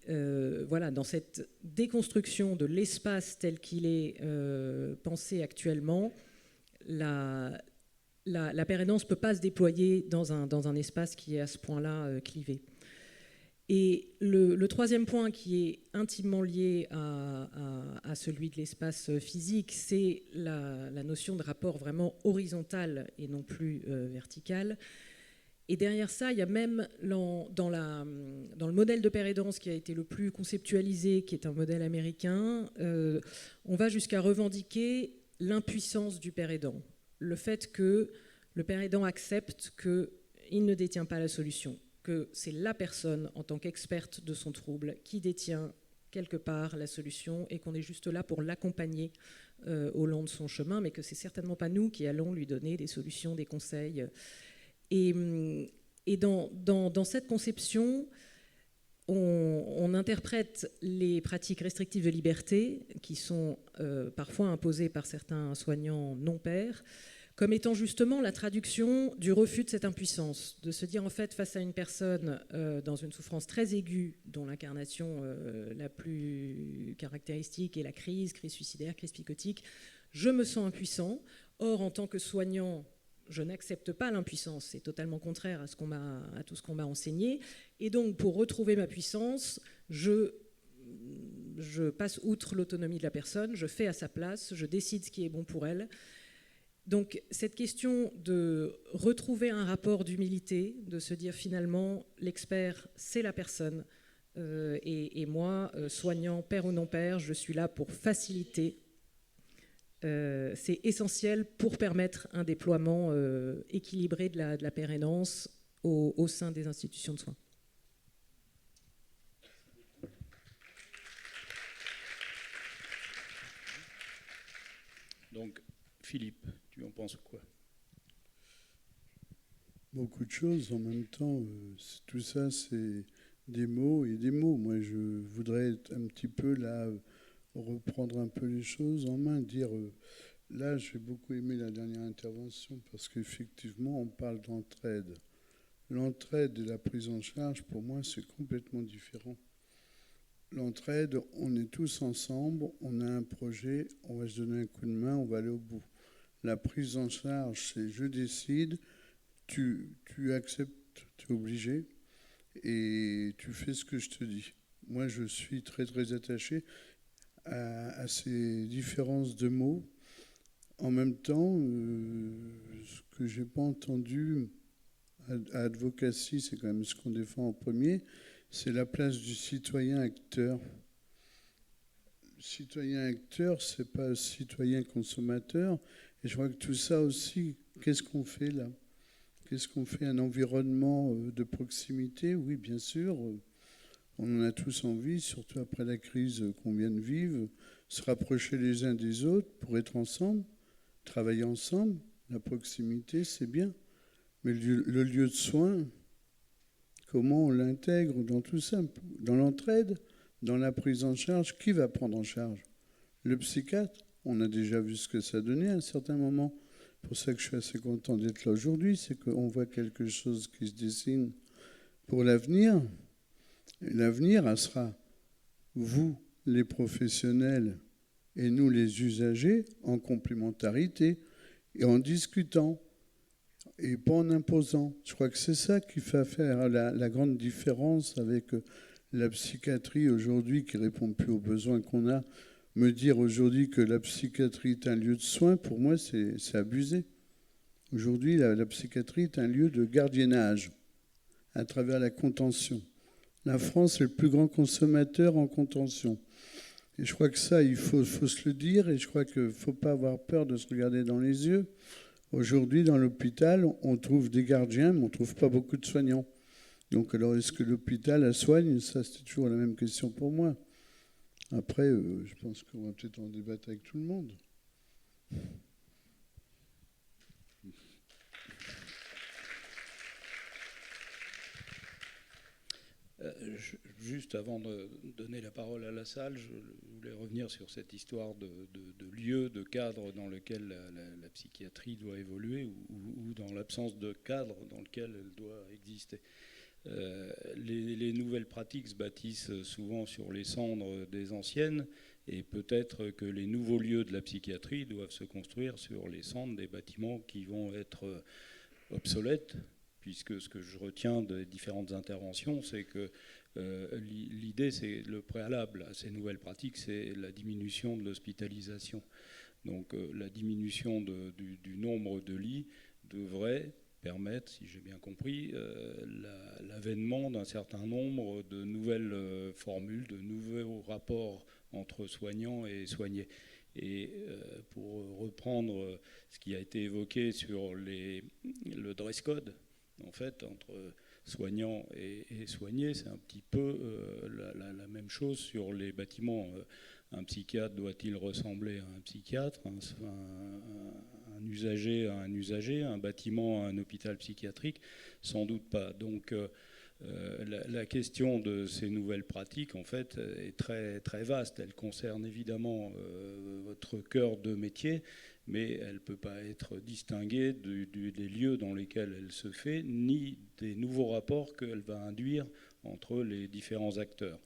voilà, dans cette déconstruction de l'espace tel qu'il est pensé actuellement, la pérédance ne peut pas se déployer dans un espace qui est à ce point-là clivé. Et le troisième point qui est intimement lié à celui de l'espace physique, c'est la notion de rapport vraiment horizontal et non plus vertical. Et derrière ça, il y a même dans le modèle de pérédance qui a été le plus conceptualisé, qui est un modèle américain, on va jusqu'à revendiquer l'impuissance du père aidant. Le fait que le père aidant accepte qu'il ne détient pas la solution, que c'est la personne, en tant qu'experte de son trouble, qui détient quelque part la solution et qu'on est juste là pour l'accompagner au long de son chemin, mais que c'est certainement pas nous qui allons lui donner des solutions, des conseils. Et dans cette conception, on interprète les pratiques restrictives de liberté, qui sont parfois imposées par certains soignants non-pairs, comme étant justement la traduction du refus de cette impuissance, de se dire en fait face à une personne dans une souffrance très aiguë, dont l'incarnation la plus caractéristique est la crise suicidaire, crise psychotique, je me sens impuissant. Or, en tant que soignant, je n'accepte pas l'impuissance, c'est totalement contraire à tout ce qu'on m'a enseigné. Et donc, pour retrouver ma puissance, je passe outre l'autonomie de la personne, je fais à sa place, je décide ce qui est bon pour elle. Donc cette question de retrouver un rapport d'humilité, de se dire finalement l'expert c'est la personne et moi, soignant, père ou non père, je suis là pour faciliter. C'est essentiel pour permettre un déploiement équilibré de la pérénance au sein des institutions de soins. Donc, Philippe, tu en penses quoi? Beaucoup de choses en même temps. Tout ça, c'est des mots et des mots. Moi, je voudrais un petit peu là, reprendre un peu les choses en main, dire... Là, j'ai beaucoup aimé la dernière intervention parce qu'effectivement, on parle d'entraide. L'entraide et la prise en charge, pour moi, c'est complètement différent. L'entraide, on est tous ensemble, on a un projet, on va se donner un coup de main, on va aller au bout. La prise en charge, c'est je décide, tu acceptes, tu es obligé, et tu fais ce que je te dis. Moi, je suis très, très attaché à ces différences de mots. En même temps, ce que je n'ai pas entendu à Advocacy, c'est quand même ce qu'on défend en premier, c'est la place du citoyen acteur. Citoyen acteur, ce n'est pas citoyen consommateur. Et je crois que tout ça aussi, qu'est-ce qu'on fait là? Qu'est-ce qu'on fait? Un environnement de proximité? Oui, bien sûr. On en a tous envie, surtout après la crise qu'on vient de vivre, se rapprocher les uns des autres pour être ensemble. Travailler ensemble, la proximité, c'est bien. Mais le lieu de soins, comment on l'intègre dans tout ça? Dans l'entraide, dans la prise en charge, qui va prendre en charge? Le psychiatre, on a déjà vu ce que ça donnait à un certain moment. C'est pour ça que je suis assez content d'être là aujourd'hui, c'est qu'on voit quelque chose qui se dessine pour l'avenir. Et l'avenir, elle sera vous, les professionnels, et nous, les usagers, en complémentarité et en discutant et pas en imposant. Je crois que c'est ça qui fait faire la grande différence avec la psychiatrie aujourd'hui qui ne répond plus aux besoins qu'on a. Me dire aujourd'hui que la psychiatrie est un lieu de soins, pour moi, c'est abusé. Aujourd'hui, la psychiatrie est un lieu de gardiennage à travers la contention. La France est le plus grand consommateur en contention. Et je crois que ça, il faut se le dire, et je crois qu'il ne faut pas avoir peur de se regarder dans les yeux. Aujourd'hui, dans l'hôpital, on trouve des gardiens, mais on ne trouve pas beaucoup de soignants. Donc, alors, est-ce que l'hôpital la soigne? Ça, c'est toujours la même question pour moi. Après, je pense qu'on va peut-être en débattre avec tout le monde. Juste avant de donner la parole à la salle, je voulais revenir sur cette histoire de lieu, de cadre dans lequel la psychiatrie doit évoluer ou dans l'absence de cadre dans lequel elle doit exister. Les nouvelles pratiques se bâtissent souvent sur les cendres des anciennes et peut-être que les nouveaux lieux de la psychiatrie doivent se construire sur les cendres des bâtiments qui vont être obsolètes, puisque ce que je retiens des différentes interventions, c'est que l'idée, c'est le préalable à ces nouvelles pratiques, c'est la diminution de l'hospitalisation. Donc la diminution du nombre de lits devrait permettre, si j'ai bien compris, l'avènement d'un certain nombre de nouvelles formules, de nouveaux rapports entre soignants et soignés. Et pour reprendre ce qui a été évoqué sur le dress code, en fait, entre soignants et soignés, c'est un petit peu la même chose sur les bâtiments. Un psychiatre doit-il ressembler à un psychiatre, un usager à un usager, un bâtiment à un hôpital psychiatrique? Sans doute pas. Donc la question de ces nouvelles pratiques, en fait, est très, très vaste. Elle concerne évidemment votre cœur de métier, mais elle ne peut pas être distinguée des lieux dans lesquels elle se fait, ni des nouveaux rapports qu'elle va induire entre les différents acteurs.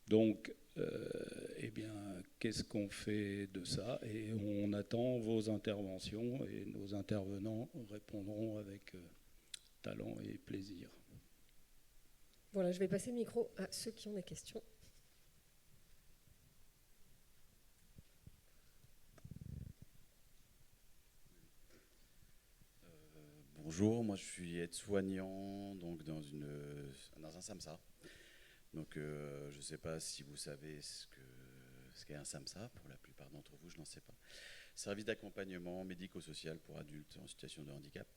Donc, eh bien, qu'est-ce qu'on fait de ça? Et on attend vos interventions, et nos intervenants répondront avec talent et plaisir. Voilà, je vais passer le micro à ceux qui ont des questions. Bonjour, moi je suis aide-soignant donc dans un SAMSA. Donc je ne sais pas si vous savez ce qu'est un SAMSA, pour la plupart d'entre vous, je n'en sais pas. Service d'accompagnement médico-social pour adultes en situation de handicap.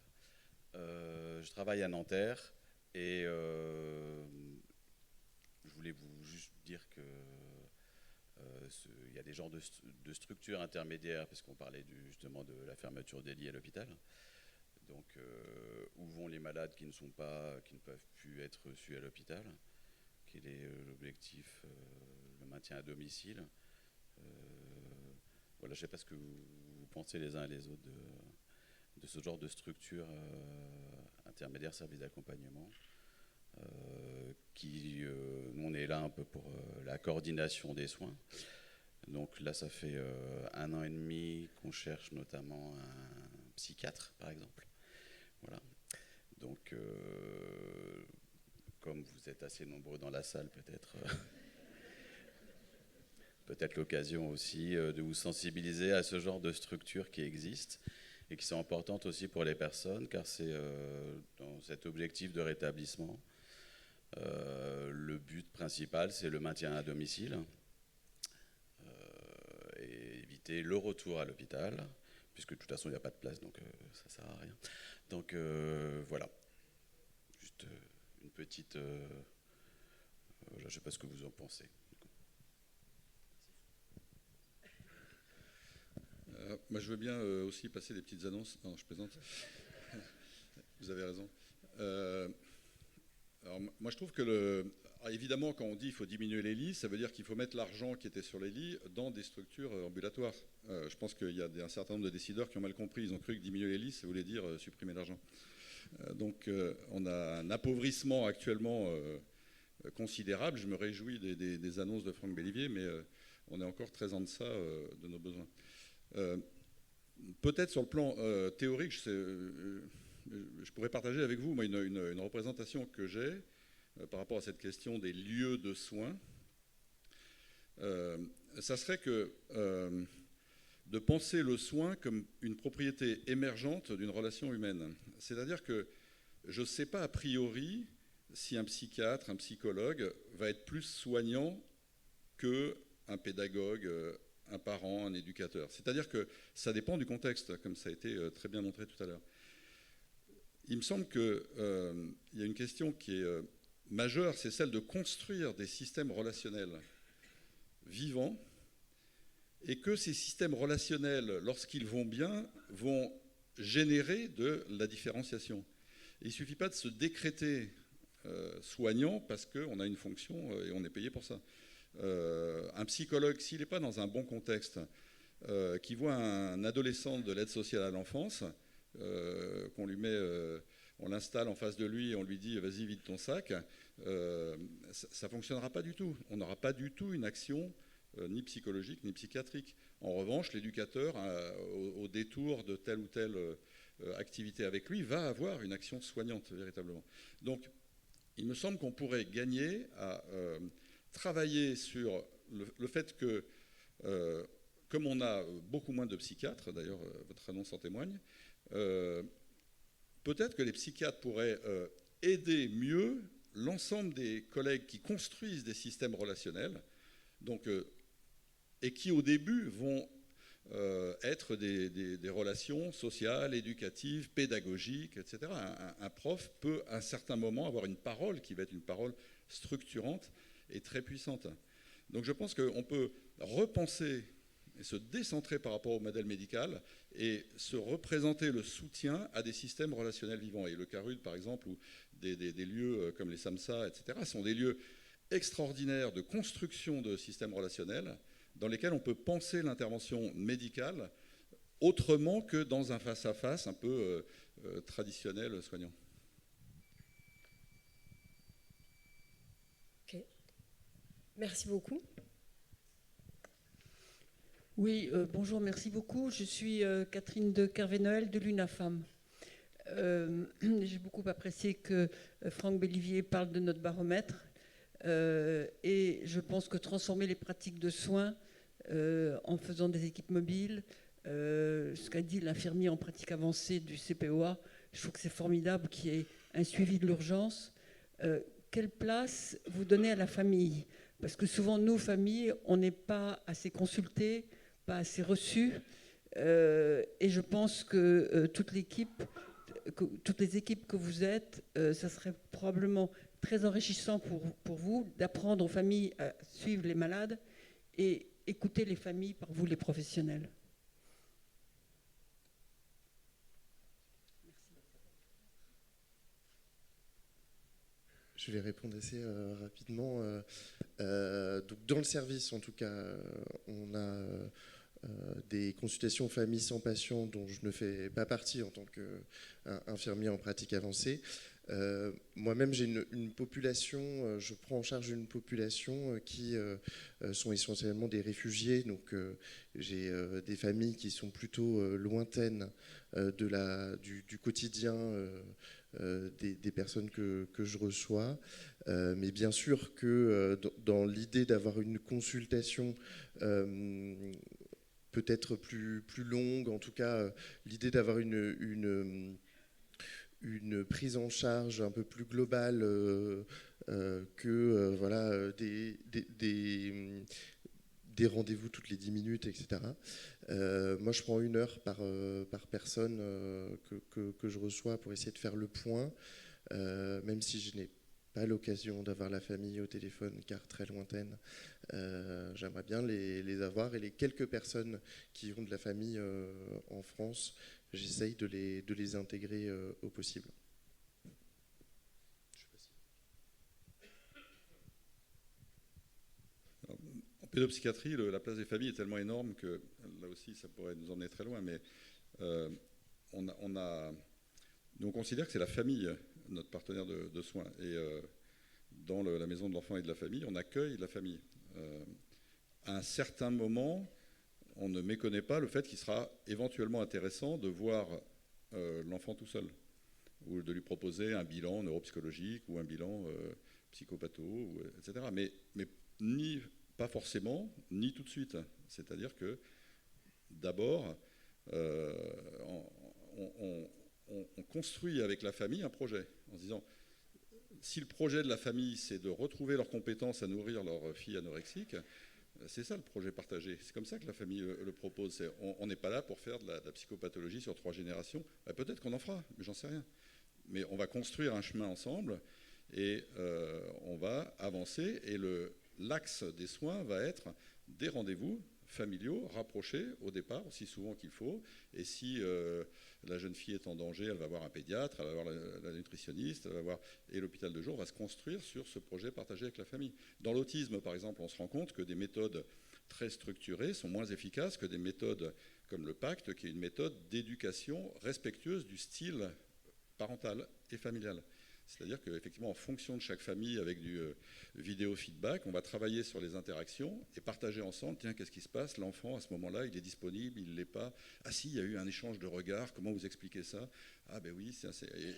Je travaille à Nanterre et je voulais vous juste dire que il y a des genres de structures intermédiaires, parce qu'on parlait justement de la fermeture des lits à l'hôpital. Donc, où vont les malades qui ne peuvent plus être reçus à l'hôpital? Quel est l'objectif? Le maintien à domicile. Voilà, je ne sais pas ce que vous pensez les uns et les autres de ce genre de structure intermédiaire, service d'accompagnement. Nous, on est là un peu pour la coordination des soins. Donc là, ça fait 1 an et demi qu'on cherche notamment un psychiatre, par exemple. Voilà. Donc, comme vous êtes assez nombreux dans la salle, peut-être l'occasion aussi de vous sensibiliser à ce genre de structures qui existent et qui sont importantes aussi pour les personnes, car c'est dans cet objectif de rétablissement. Le but principal, c'est le maintien à domicile et éviter le retour à l'hôpital, puisque de toute façon, il n'y a pas de place, donc ça ne sert à rien. Donc voilà, juste une petite... je ne sais pas ce que vous en pensez. Moi, je veux bien aussi passer des petites annonces. Non, je plaisante. Vous avez raison. Alors, moi, je trouve que évidemment, quand on dit qu'il faut diminuer les lits, ça veut dire qu'il faut mettre l'argent qui était sur les lits dans des structures ambulatoires. Je pense qu'il y a un certain nombre de décideurs qui ont mal compris. Ils ont cru que diminuer les lits, ça voulait dire supprimer l'argent. Donc, on a un appauvrissement actuellement considérable. Je me réjouis des annonces de Franck Bellivier, mais on est encore très en deçà de nos besoins. Peut-être sur le plan théorique, je pourrais partager avec vous moi, une représentation que j'ai par rapport à cette question des lieux de soins. Ça serait que de penser le soin comme une propriété émergente d'une relation humaine. C'est-à-dire que je ne sais pas a priori si un psychiatre, un psychologue va être plus soignant qu'un pédagogue, un parent, un éducateur. C'est-à-dire que ça dépend du contexte, comme ça a été très bien montré tout à l'heure. Il me semble qu'il y a une question qui est majeure, c'est celle de construire des systèmes relationnels vivants, et que ces systèmes relationnels, lorsqu'ils vont bien, vont générer de la différenciation. Et il ne suffit pas de se décréter soignant parce qu'on a une fonction et on est payé pour ça. Un psychologue, s'il n'est pas dans un bon contexte, qui voit un adolescent de l'aide sociale à l'enfance, qu'on lui met, on l'installe en face de lui et on lui dit « vas-y, vide ton sac », ça ne fonctionnera pas du tout. On n'aura pas du tout une action ni psychologique ni psychiatrique. En revanche, l'éducateur, au détour de telle ou telle activité avec lui, va avoir une action soignante véritablement. Donc, il me semble qu'on pourrait gagner à travailler sur le fait que, comme on a beaucoup moins de psychiatres, d'ailleurs votre annonce en témoigne, peut-être que les psychiatres pourraient aider mieux l'ensemble des collègues qui construisent des systèmes relationnels, donc, et qui au début vont être des relations sociales, éducatives, pédagogiques, etc. Un prof peut à un certain moment avoir une parole qui va être une parole structurante et très puissante. Donc je pense qu'on peut repenser et se décentrer par rapport au modèle médical et se représenter le soutien à des systèmes relationnels vivants. Et le CARUD, par exemple, ou des lieux comme les SAMSA, etc., sont des lieux extraordinaires de construction de systèmes relationnels dans lesquels on peut penser l'intervention médicale autrement que dans un face-à-face un peu traditionnel soignant. Ok. Merci beaucoup. Oui, bonjour, merci beaucoup. Je suis Catherine de Kervé-Noël de l'UNAFAM. J'ai beaucoup apprécié que Franck Bellivier parle de notre baromètre. Et je pense que transformer les pratiques de soins en faisant des équipes mobiles, ce qu'a dit l'infirmier en pratique avancée du CPOA, je trouve que c'est formidable qu'il y ait un suivi de l'urgence. Quelle place vous donnez à la famille? Parce que souvent, nous, familles, on n'est pas assez consultés, pas assez reçus. Et je pense que toute l'équipe, toutes les équipes que vous êtes, ça serait probablement très enrichissant pour vous d'apprendre aux familles à suivre les malades et écouter les familles par vous, les professionnels. Je vais répondre assez rapidement. Donc dans le service, en tout cas, on a des consultations famille sans patient dont je ne fais pas partie en tant qu'infirmier en pratique avancée. Moi-même, j'ai une population, je prends en charge une population qui sont essentiellement des réfugiés. Donc, j'ai des familles qui sont plutôt lointaines du quotidien des personnes que je reçois. Mais bien sûr que dans l'idée d'avoir une consultation peut-être plus longue, en tout cas, l'idée d'avoir une prise en charge un peu plus globale que voilà, des rendez-vous toutes les 10 minutes, etc. Moi, je prends 1 heure par personne que je reçois pour essayer de faire le point, même si je n'ai pas l'occasion d'avoir la famille au téléphone, car très lointaine. J'aimerais bien les avoir, et les quelques personnes qui ont de la famille en France, j'essaye de les intégrer au possible. En pédopsychiatrie, la place des familles est tellement énorme que là aussi, ça pourrait nous emmener très loin. Mais nous, on considère que c'est la famille, notre partenaire de soins. Et dans la maison de l'enfant et de la famille, on accueille la famille. À un certain moment, on ne méconnaît pas le fait qu'il sera éventuellement intéressant de voir l'enfant tout seul, ou de lui proposer un bilan neuropsychologique ou un bilan psychopatho, etc. Mais ni pas forcément, ni tout de suite. C'est-à-dire que d'abord, on construit avec la famille un projet, en se disant, si le projet de la famille, c'est de retrouver leurs compétences à nourrir leur fille anorexique, c'est ça le projet partagé. C'est comme ça que la famille le propose. On n'est pas là pour faire de la psychopathologie sur 3 générations. Peut-être qu'on en fera, mais j'en sais rien. Mais on va construire un chemin ensemble et on va avancer. Et l'axe des soins va être des rendez-vous familiaux rapprochés au départ, aussi souvent qu'il faut. Et si la jeune fille est en danger, elle va voir un pédiatre, elle va voir la nutritionniste, elle va voir, et l'hôpital de jour va se construire sur ce projet partagé avec la famille. Dans l'autisme, par exemple, on se rend compte que des méthodes très structurées sont moins efficaces que des méthodes comme le pacte, qui est une méthode d'éducation respectueuse du style parental et familial. C'est-à-dire qu'effectivement, en fonction de chaque famille, avec du vidéo feedback, on va travailler sur les interactions et partager ensemble, tiens, qu'est-ce qui se passe? L'enfant, à ce moment-là, il est disponible, il ne l'est pas. Ah si, il y a eu un échange de regards, comment vous expliquez ça? Ah ben oui,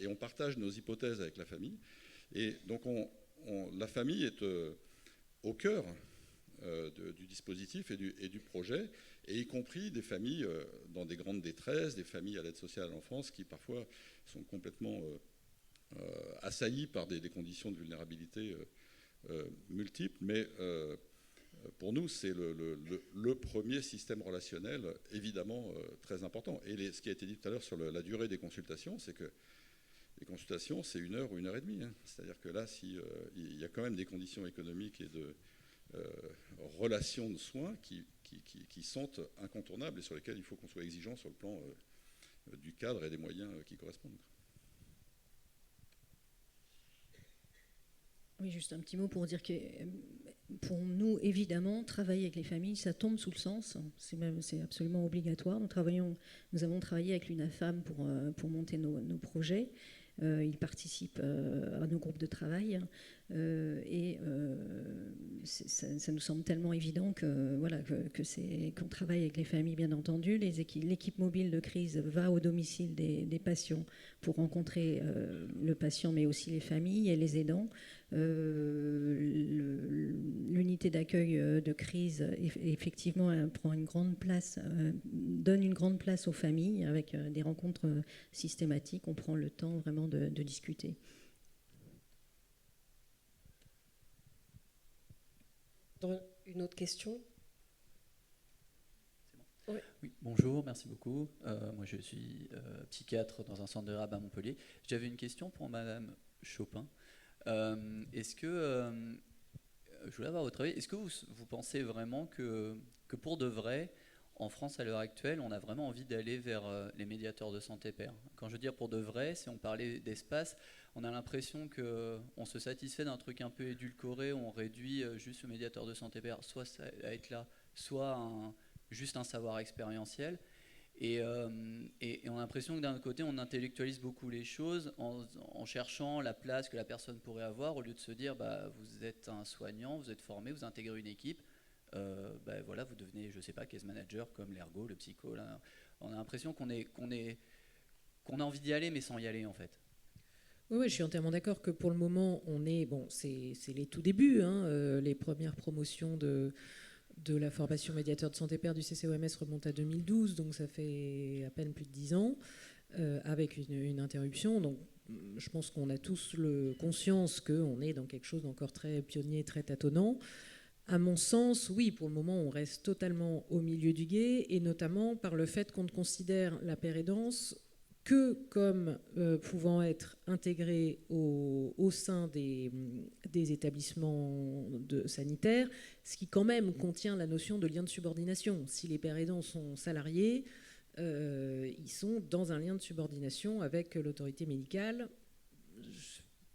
et on partage nos hypothèses avec la famille. Et donc, la famille est au cœur du dispositif et du projet, et y compris des familles dans des grandes détresses, des familles à l'aide sociale à l'enfance qui parfois sont complètement assaillis par des conditions de vulnérabilité multiples, mais pour nous, c'est le premier système relationnel, évidemment, très important. Et ce qui a été dit tout à l'heure sur la durée des consultations, c'est que les consultations, c'est 1 heure ou 1 heure et demie. Hein. C'est-à-dire que là, il y a quand même des conditions économiques et de relations de soins qui sont incontournables et sur lesquelles il faut qu'on soit exigeant sur le plan du cadre et des moyens qui correspondent. Oui, juste un petit mot pour dire que pour nous, évidemment, travailler avec les familles, ça tombe sous le sens. C'est absolument obligatoire. Nous avons travaillé avec l'UNAFAM pour monter nos projets. Ils participent à nos groupes de travail ça nous semble tellement évident qu'on travaille avec les familles, bien entendu. L'équipe mobile de crise va au domicile des patients pour rencontrer le patient, mais aussi les familles et les aidants. L'unité d'accueil de crise, effectivement, prend une grande place, donne une grande place aux familles avec des rencontres systématiques. On prend le temps vraiment de discuter. Une autre question? Ouais. Oui, bonjour, merci beaucoup. Moi, je suis psychiatre dans un centre de réhab à Montpellier. J'avais une question pour Madame Chopin. Est-ce que, je voulais avoir votre avis, est-ce que vous pensez vraiment que pour de vrai, en France à l'heure actuelle, on a vraiment envie d'aller vers les médiateurs de santé pair? Quand je veux dire pour de vrai, si on parlait d'espace, on a l'impression qu'on se satisfait d'un truc un peu édulcoré, on réduit juste le médiateur de santé pair, soit à être là, soit juste un savoir expérientiel. Et on a l'impression que d'un côté, on intellectualise beaucoup les choses en cherchant la place que la personne pourrait avoir, au lieu de se dire, vous êtes un soignant, vous êtes formé, vous intégrez une équipe, voilà, vous devenez, je ne sais pas, case manager comme l'ergo, le psycho. Là. On a l'impression qu'on a envie d'y aller, mais sans y aller, en fait. Oui, je suis entièrement d'accord que pour le moment, c'est les tout débuts, les premières promotions de la formation médiateur de santé pair du CCOMS remonte à 2012, donc ça fait à peine plus de 10 ans, avec une interruption. Donc je pense qu'on a tous conscience qu'on est dans quelque chose d'encore très pionnier, très tâtonnant. À mon sens, oui, pour le moment, on reste totalement au milieu du gué, et notamment par le fait qu'on ne considère la pérédance que comme pouvant être intégrée au sein des établissements sanitaires, ce qui quand même contient la notion de lien de subordination. Si les pères aidants sont salariés, ils sont dans un lien de subordination avec l'autorité médicale.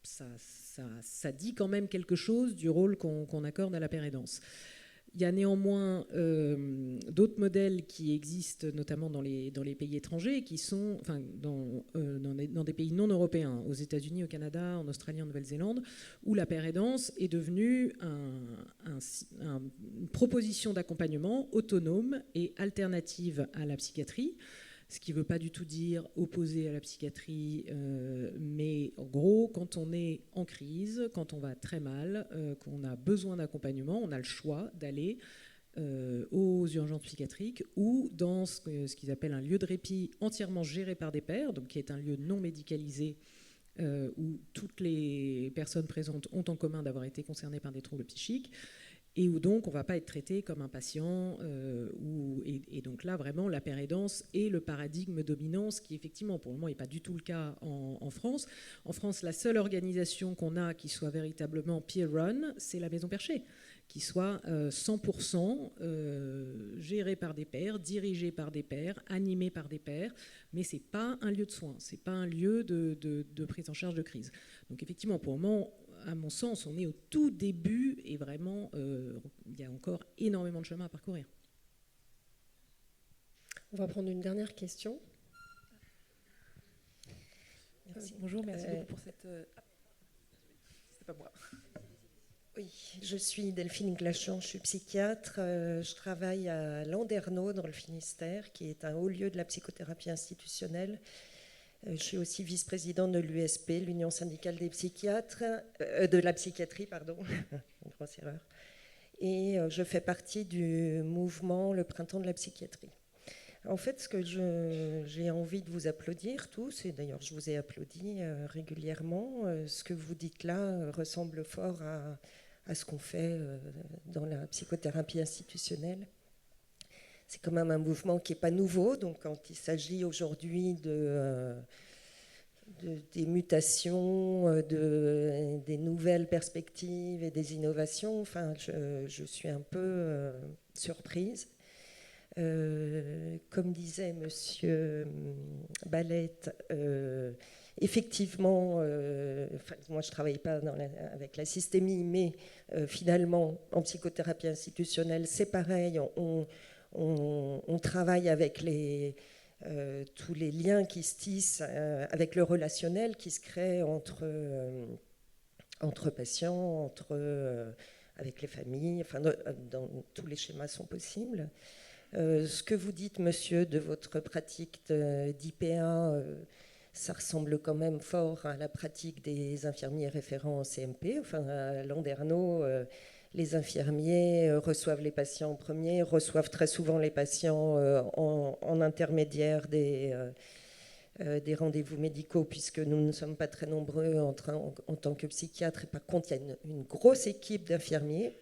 Ça dit quand même quelque chose du rôle qu'on accorde à la pérédance. Il y a néanmoins d'autres modèles qui existent, notamment dans les pays étrangers, qui sont dans des pays non européens, aux États-Unis, au Canada, en Australie, en Nouvelle-Zélande, où la pérédance est devenue une proposition d'accompagnement autonome et alternative à la psychiatrie. Ce qui ne veut pas du tout dire opposé à la psychiatrie, mais en gros, quand on est en crise, quand on va très mal, qu'on a besoin d'accompagnement, on a le choix d'aller aux urgences psychiatriques ou dans ce qu'ils appellent un lieu de répit entièrement géré par des pairs, donc qui est un lieu non médicalisé où toutes les personnes présentes ont en commun d'avoir été concernées par des troubles psychiques, et où donc on ne va pas être traité comme un patient. Et donc là, vraiment, la pérédance est le paradigme dominant, ce qui effectivement, pour le moment, n'est pas du tout le cas en France. En France, la seule organisation qu'on a qui soit véritablement peer-run, c'est la Maison Perchée, qui soit 100% gérée par des pairs, dirigée par des pairs, animée par des pairs, mais ce n'est pas un lieu de soins, ce n'est pas un lieu de prise en charge de crise. Donc effectivement, pour le moment, à mon sens, on est au tout début et vraiment, il y a encore énormément de chemin à parcourir. On va prendre une dernière question. Merci. Bonjour, merci beaucoup pour cette... C'était pas moi. Oui, je suis Delphine Glachan, je suis psychiatre. Je travaille à Landerneau, dans le Finistère, qui est un haut lieu de la psychothérapie institutionnelle. Je suis aussi vice-présidente de l'USP, l'Union syndicale des psychiatres, de la psychiatrie, pardon, une grosse erreur. Et je fais partie du mouvement Le Printemps de la psychiatrie. En fait, ce que j'ai envie de vous applaudir tous, et d'ailleurs je vous ai applaudi régulièrement, ce que vous dites là ressemble fort à ce qu'on fait dans la psychothérapie institutionnelle. C'est quand même un mouvement qui n'est pas nouveau, donc quand il s'agit aujourd'hui des mutations, des nouvelles perspectives et des innovations, enfin, je suis un peu surprise. Comme disait Monsieur Ballet, effectivement, moi je ne travaille pas avec la systémie, mais finalement, en psychothérapie institutionnelle, c'est pareil, on travaille avec tous les liens qui se tissent, avec le relationnel qui se crée entre patients, avec les familles, enfin, tous les schémas sont possibles. Ce que vous dites, monsieur, de votre pratique d'IPA, ça ressemble quand même fort à la pratique des infirmiers référents en CMP. Enfin, à Landerneau, les infirmiers reçoivent les patients en premier, reçoivent très souvent les patients en intermédiaire des rendez-vous médicaux, puisque nous ne sommes pas très nombreux en tant que psychiatres. Et par contre, il y a une grosse équipe d'infirmiers.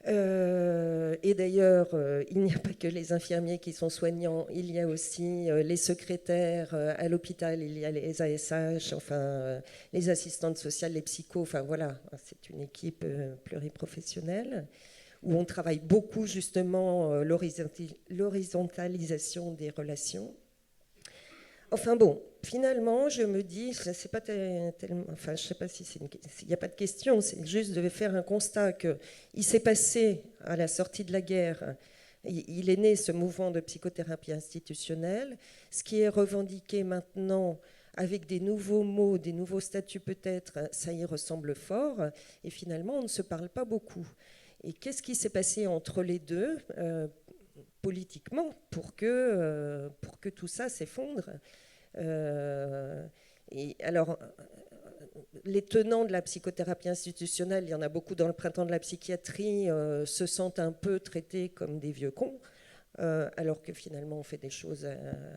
Et d'ailleurs, il n'y a pas que les infirmiers qui sont soignants, il y a aussi les secrétaires à l'hôpital, il y a les ASH, enfin les assistantes sociales, les psychos, enfin voilà, c'est une équipe pluriprofessionnelle où on travaille beaucoup justement l'horizontalisation des relations. Enfin bon, finalement, je me dis, c'est pas tellement, enfin, je sais pas s'il n'y a pas de question, c'est juste de faire un constat qu'il s'est passé à la sortie de la guerre, il est né ce mouvement de psychothérapie institutionnelle, ce qui est revendiqué maintenant avec des nouveaux mots, des nouveaux statuts peut-être, ça y ressemble fort, et finalement, on ne se parle pas beaucoup. Et qu'est-ce qui s'est passé entre les deux politiquement pour que tout ça s'effondre. Et alors, les tenants de la psychothérapie institutionnelle, il y en a beaucoup dans le printemps de la psychiatrie, se sentent un peu traités comme des vieux cons, alors que finalement on fait des choses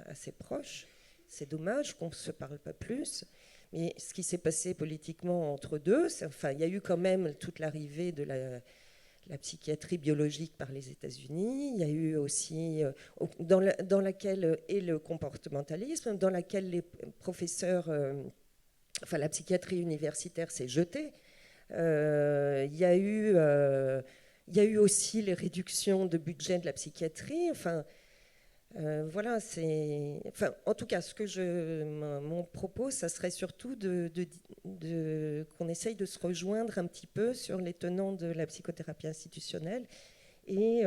assez proches. C'est dommage qu'on ne se parle pas plus. Mais ce qui s'est passé politiquement entre deux, enfin, il y a eu quand même toute l'arrivée de la psychiatrie biologique par les États-Unis, il y a eu aussi, dans laquelle est le comportementalisme, dans laquelle les professeurs, enfin la psychiatrie universitaire s'est jetée. Il y a eu aussi les réductions de budget de la psychiatrie, enfin, voilà, enfin, en tout cas, mon propos, ça serait surtout qu'on essaye de se rejoindre un petit peu sur les tenants de la psychothérapie institutionnelle et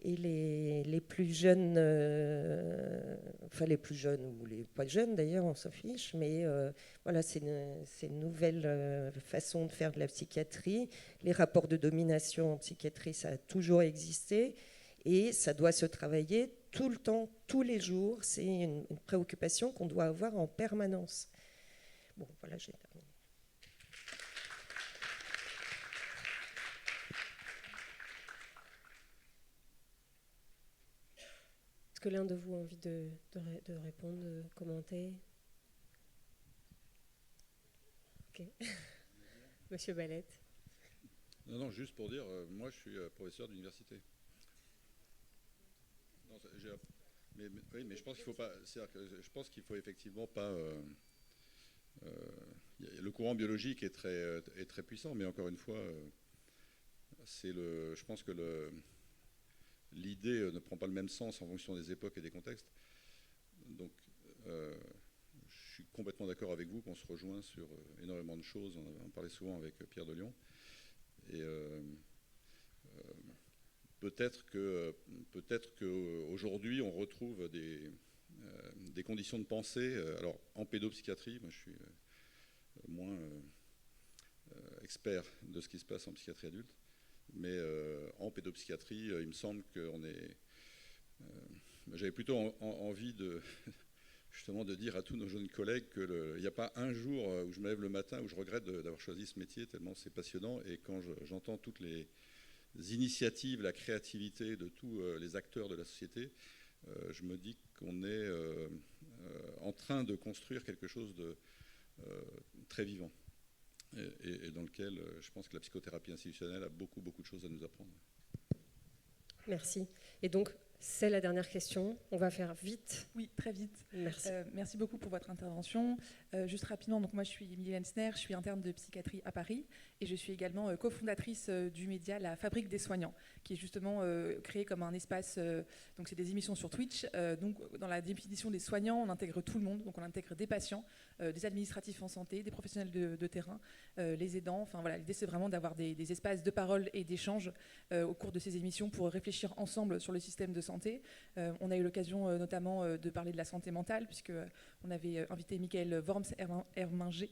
les plus jeunes, enfin les plus jeunes ou les pas jeunes d'ailleurs, on s'en fiche, mais voilà, c'est une nouvelle façon de faire de la psychiatrie. Les rapports de domination en psychiatrie, ça a toujours existé et ça doit se travailler tout le temps, tous les jours. C'est une préoccupation qu'on doit avoir en permanence. Bon, voilà, j'ai terminé. Est-ce que l'un de vous a envie de répondre, de commenter? Ok. Monsieur Balette. Non, juste pour dire, moi je suis professeur d'université. Non, oui, mais je pense qu'il faut pas. Je pense qu'il faut effectivement pas. Le courant biologique est très puissant, mais encore une fois, je pense que l'idée ne prend pas le même sens en fonction des époques et des contextes. Donc, je suis complètement d'accord avec vous qu'on se rejoint sur énormément de choses. On en parlait souvent avec Pierre de Lyon. Et peut-être qu'aujourd'hui, on retrouve des conditions de pensée. Alors, en pédopsychiatrie, moi je suis moins expert de ce qui se passe en psychiatrie adulte, mais en pédopsychiatrie, il me semble qu'on est... J'avais plutôt envie justement de dire à tous nos jeunes collègues qu'il n'y a pas un jour où je me lève le matin où je regrette d'avoir choisi ce métier, tellement c'est passionnant. Et quand j'entends toutes les initiatives, la créativité de tous les acteurs de la société, je me dis qu'on est en train de construire quelque chose de très vivant et dans lequel je pense que la psychothérapie institutionnelle a beaucoup de choses à nous apprendre. Merci. Et donc, C'est la dernière question. On va faire vite. Oui, très vite. Merci. Merci beaucoup pour votre intervention. Juste rapidement, donc moi je suis Emilie Lensner, je suis interne de psychiatrie à Paris et je suis également cofondatrice du média La Fabrique des soignants, qui est justement créé comme un espace, donc c'est des émissions sur Twitch. Donc dans la définition des soignants, on intègre tout le monde, donc on intègre des patients, des administratifs en santé, des professionnels de terrain, les aidants. Enfin voilà, l'idée c'est vraiment d'avoir des espaces de parole et d'échange au cours de ces émissions pour réfléchir ensemble sur le système de santé. On a eu l'occasion notamment de parler de la santé mentale, puisque on avait invité Michael Worms-Herminger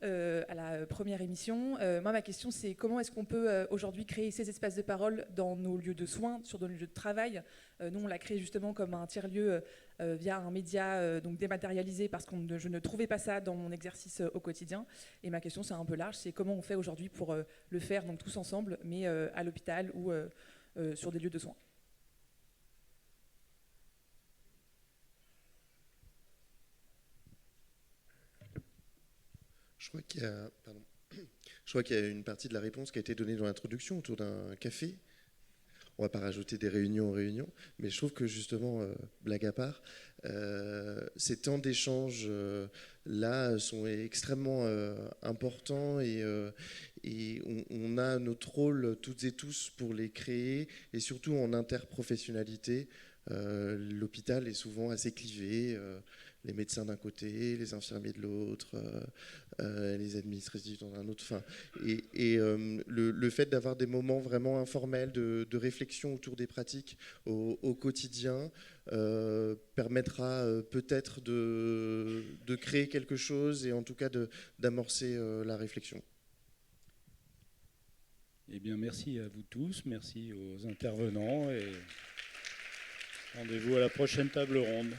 à la première émission. Moi, ma question, c'est comment est-ce qu'on peut aujourd'hui créer ces espaces de parole dans nos lieux de soins, sur nos lieux de travail. Nous, on l'a créé justement comme un tiers-lieu via un média donc dématérialisé, parce que je ne trouvais pas ça dans mon exercice au quotidien. Et ma question, c'est un peu large, c'est comment on fait aujourd'hui pour le faire donc tous ensemble, mais à l'hôpital ou sur des lieux de soins. Je crois qu'il y a une partie de la réponse qui a été donnée dans l'introduction autour d'un café. On ne va pas rajouter des réunions aux réunions, mais je trouve que justement, blague à part, ces temps d'échange là sont extrêmement importants et on a notre rôle toutes et tous pour les créer, et surtout en interprofessionnalité. L'hôpital est souvent assez clivé. Les médecins d'un côté, les infirmiers de l'autre, les administratifs dans un autre. Enfin, le fait d'avoir des moments vraiment informels de réflexion autour des pratiques au quotidien permettra peut-être de créer quelque chose, et en tout cas d'amorcer la réflexion. Eh bien, merci à vous tous, merci aux intervenants, et rendez-vous à la prochaine table ronde.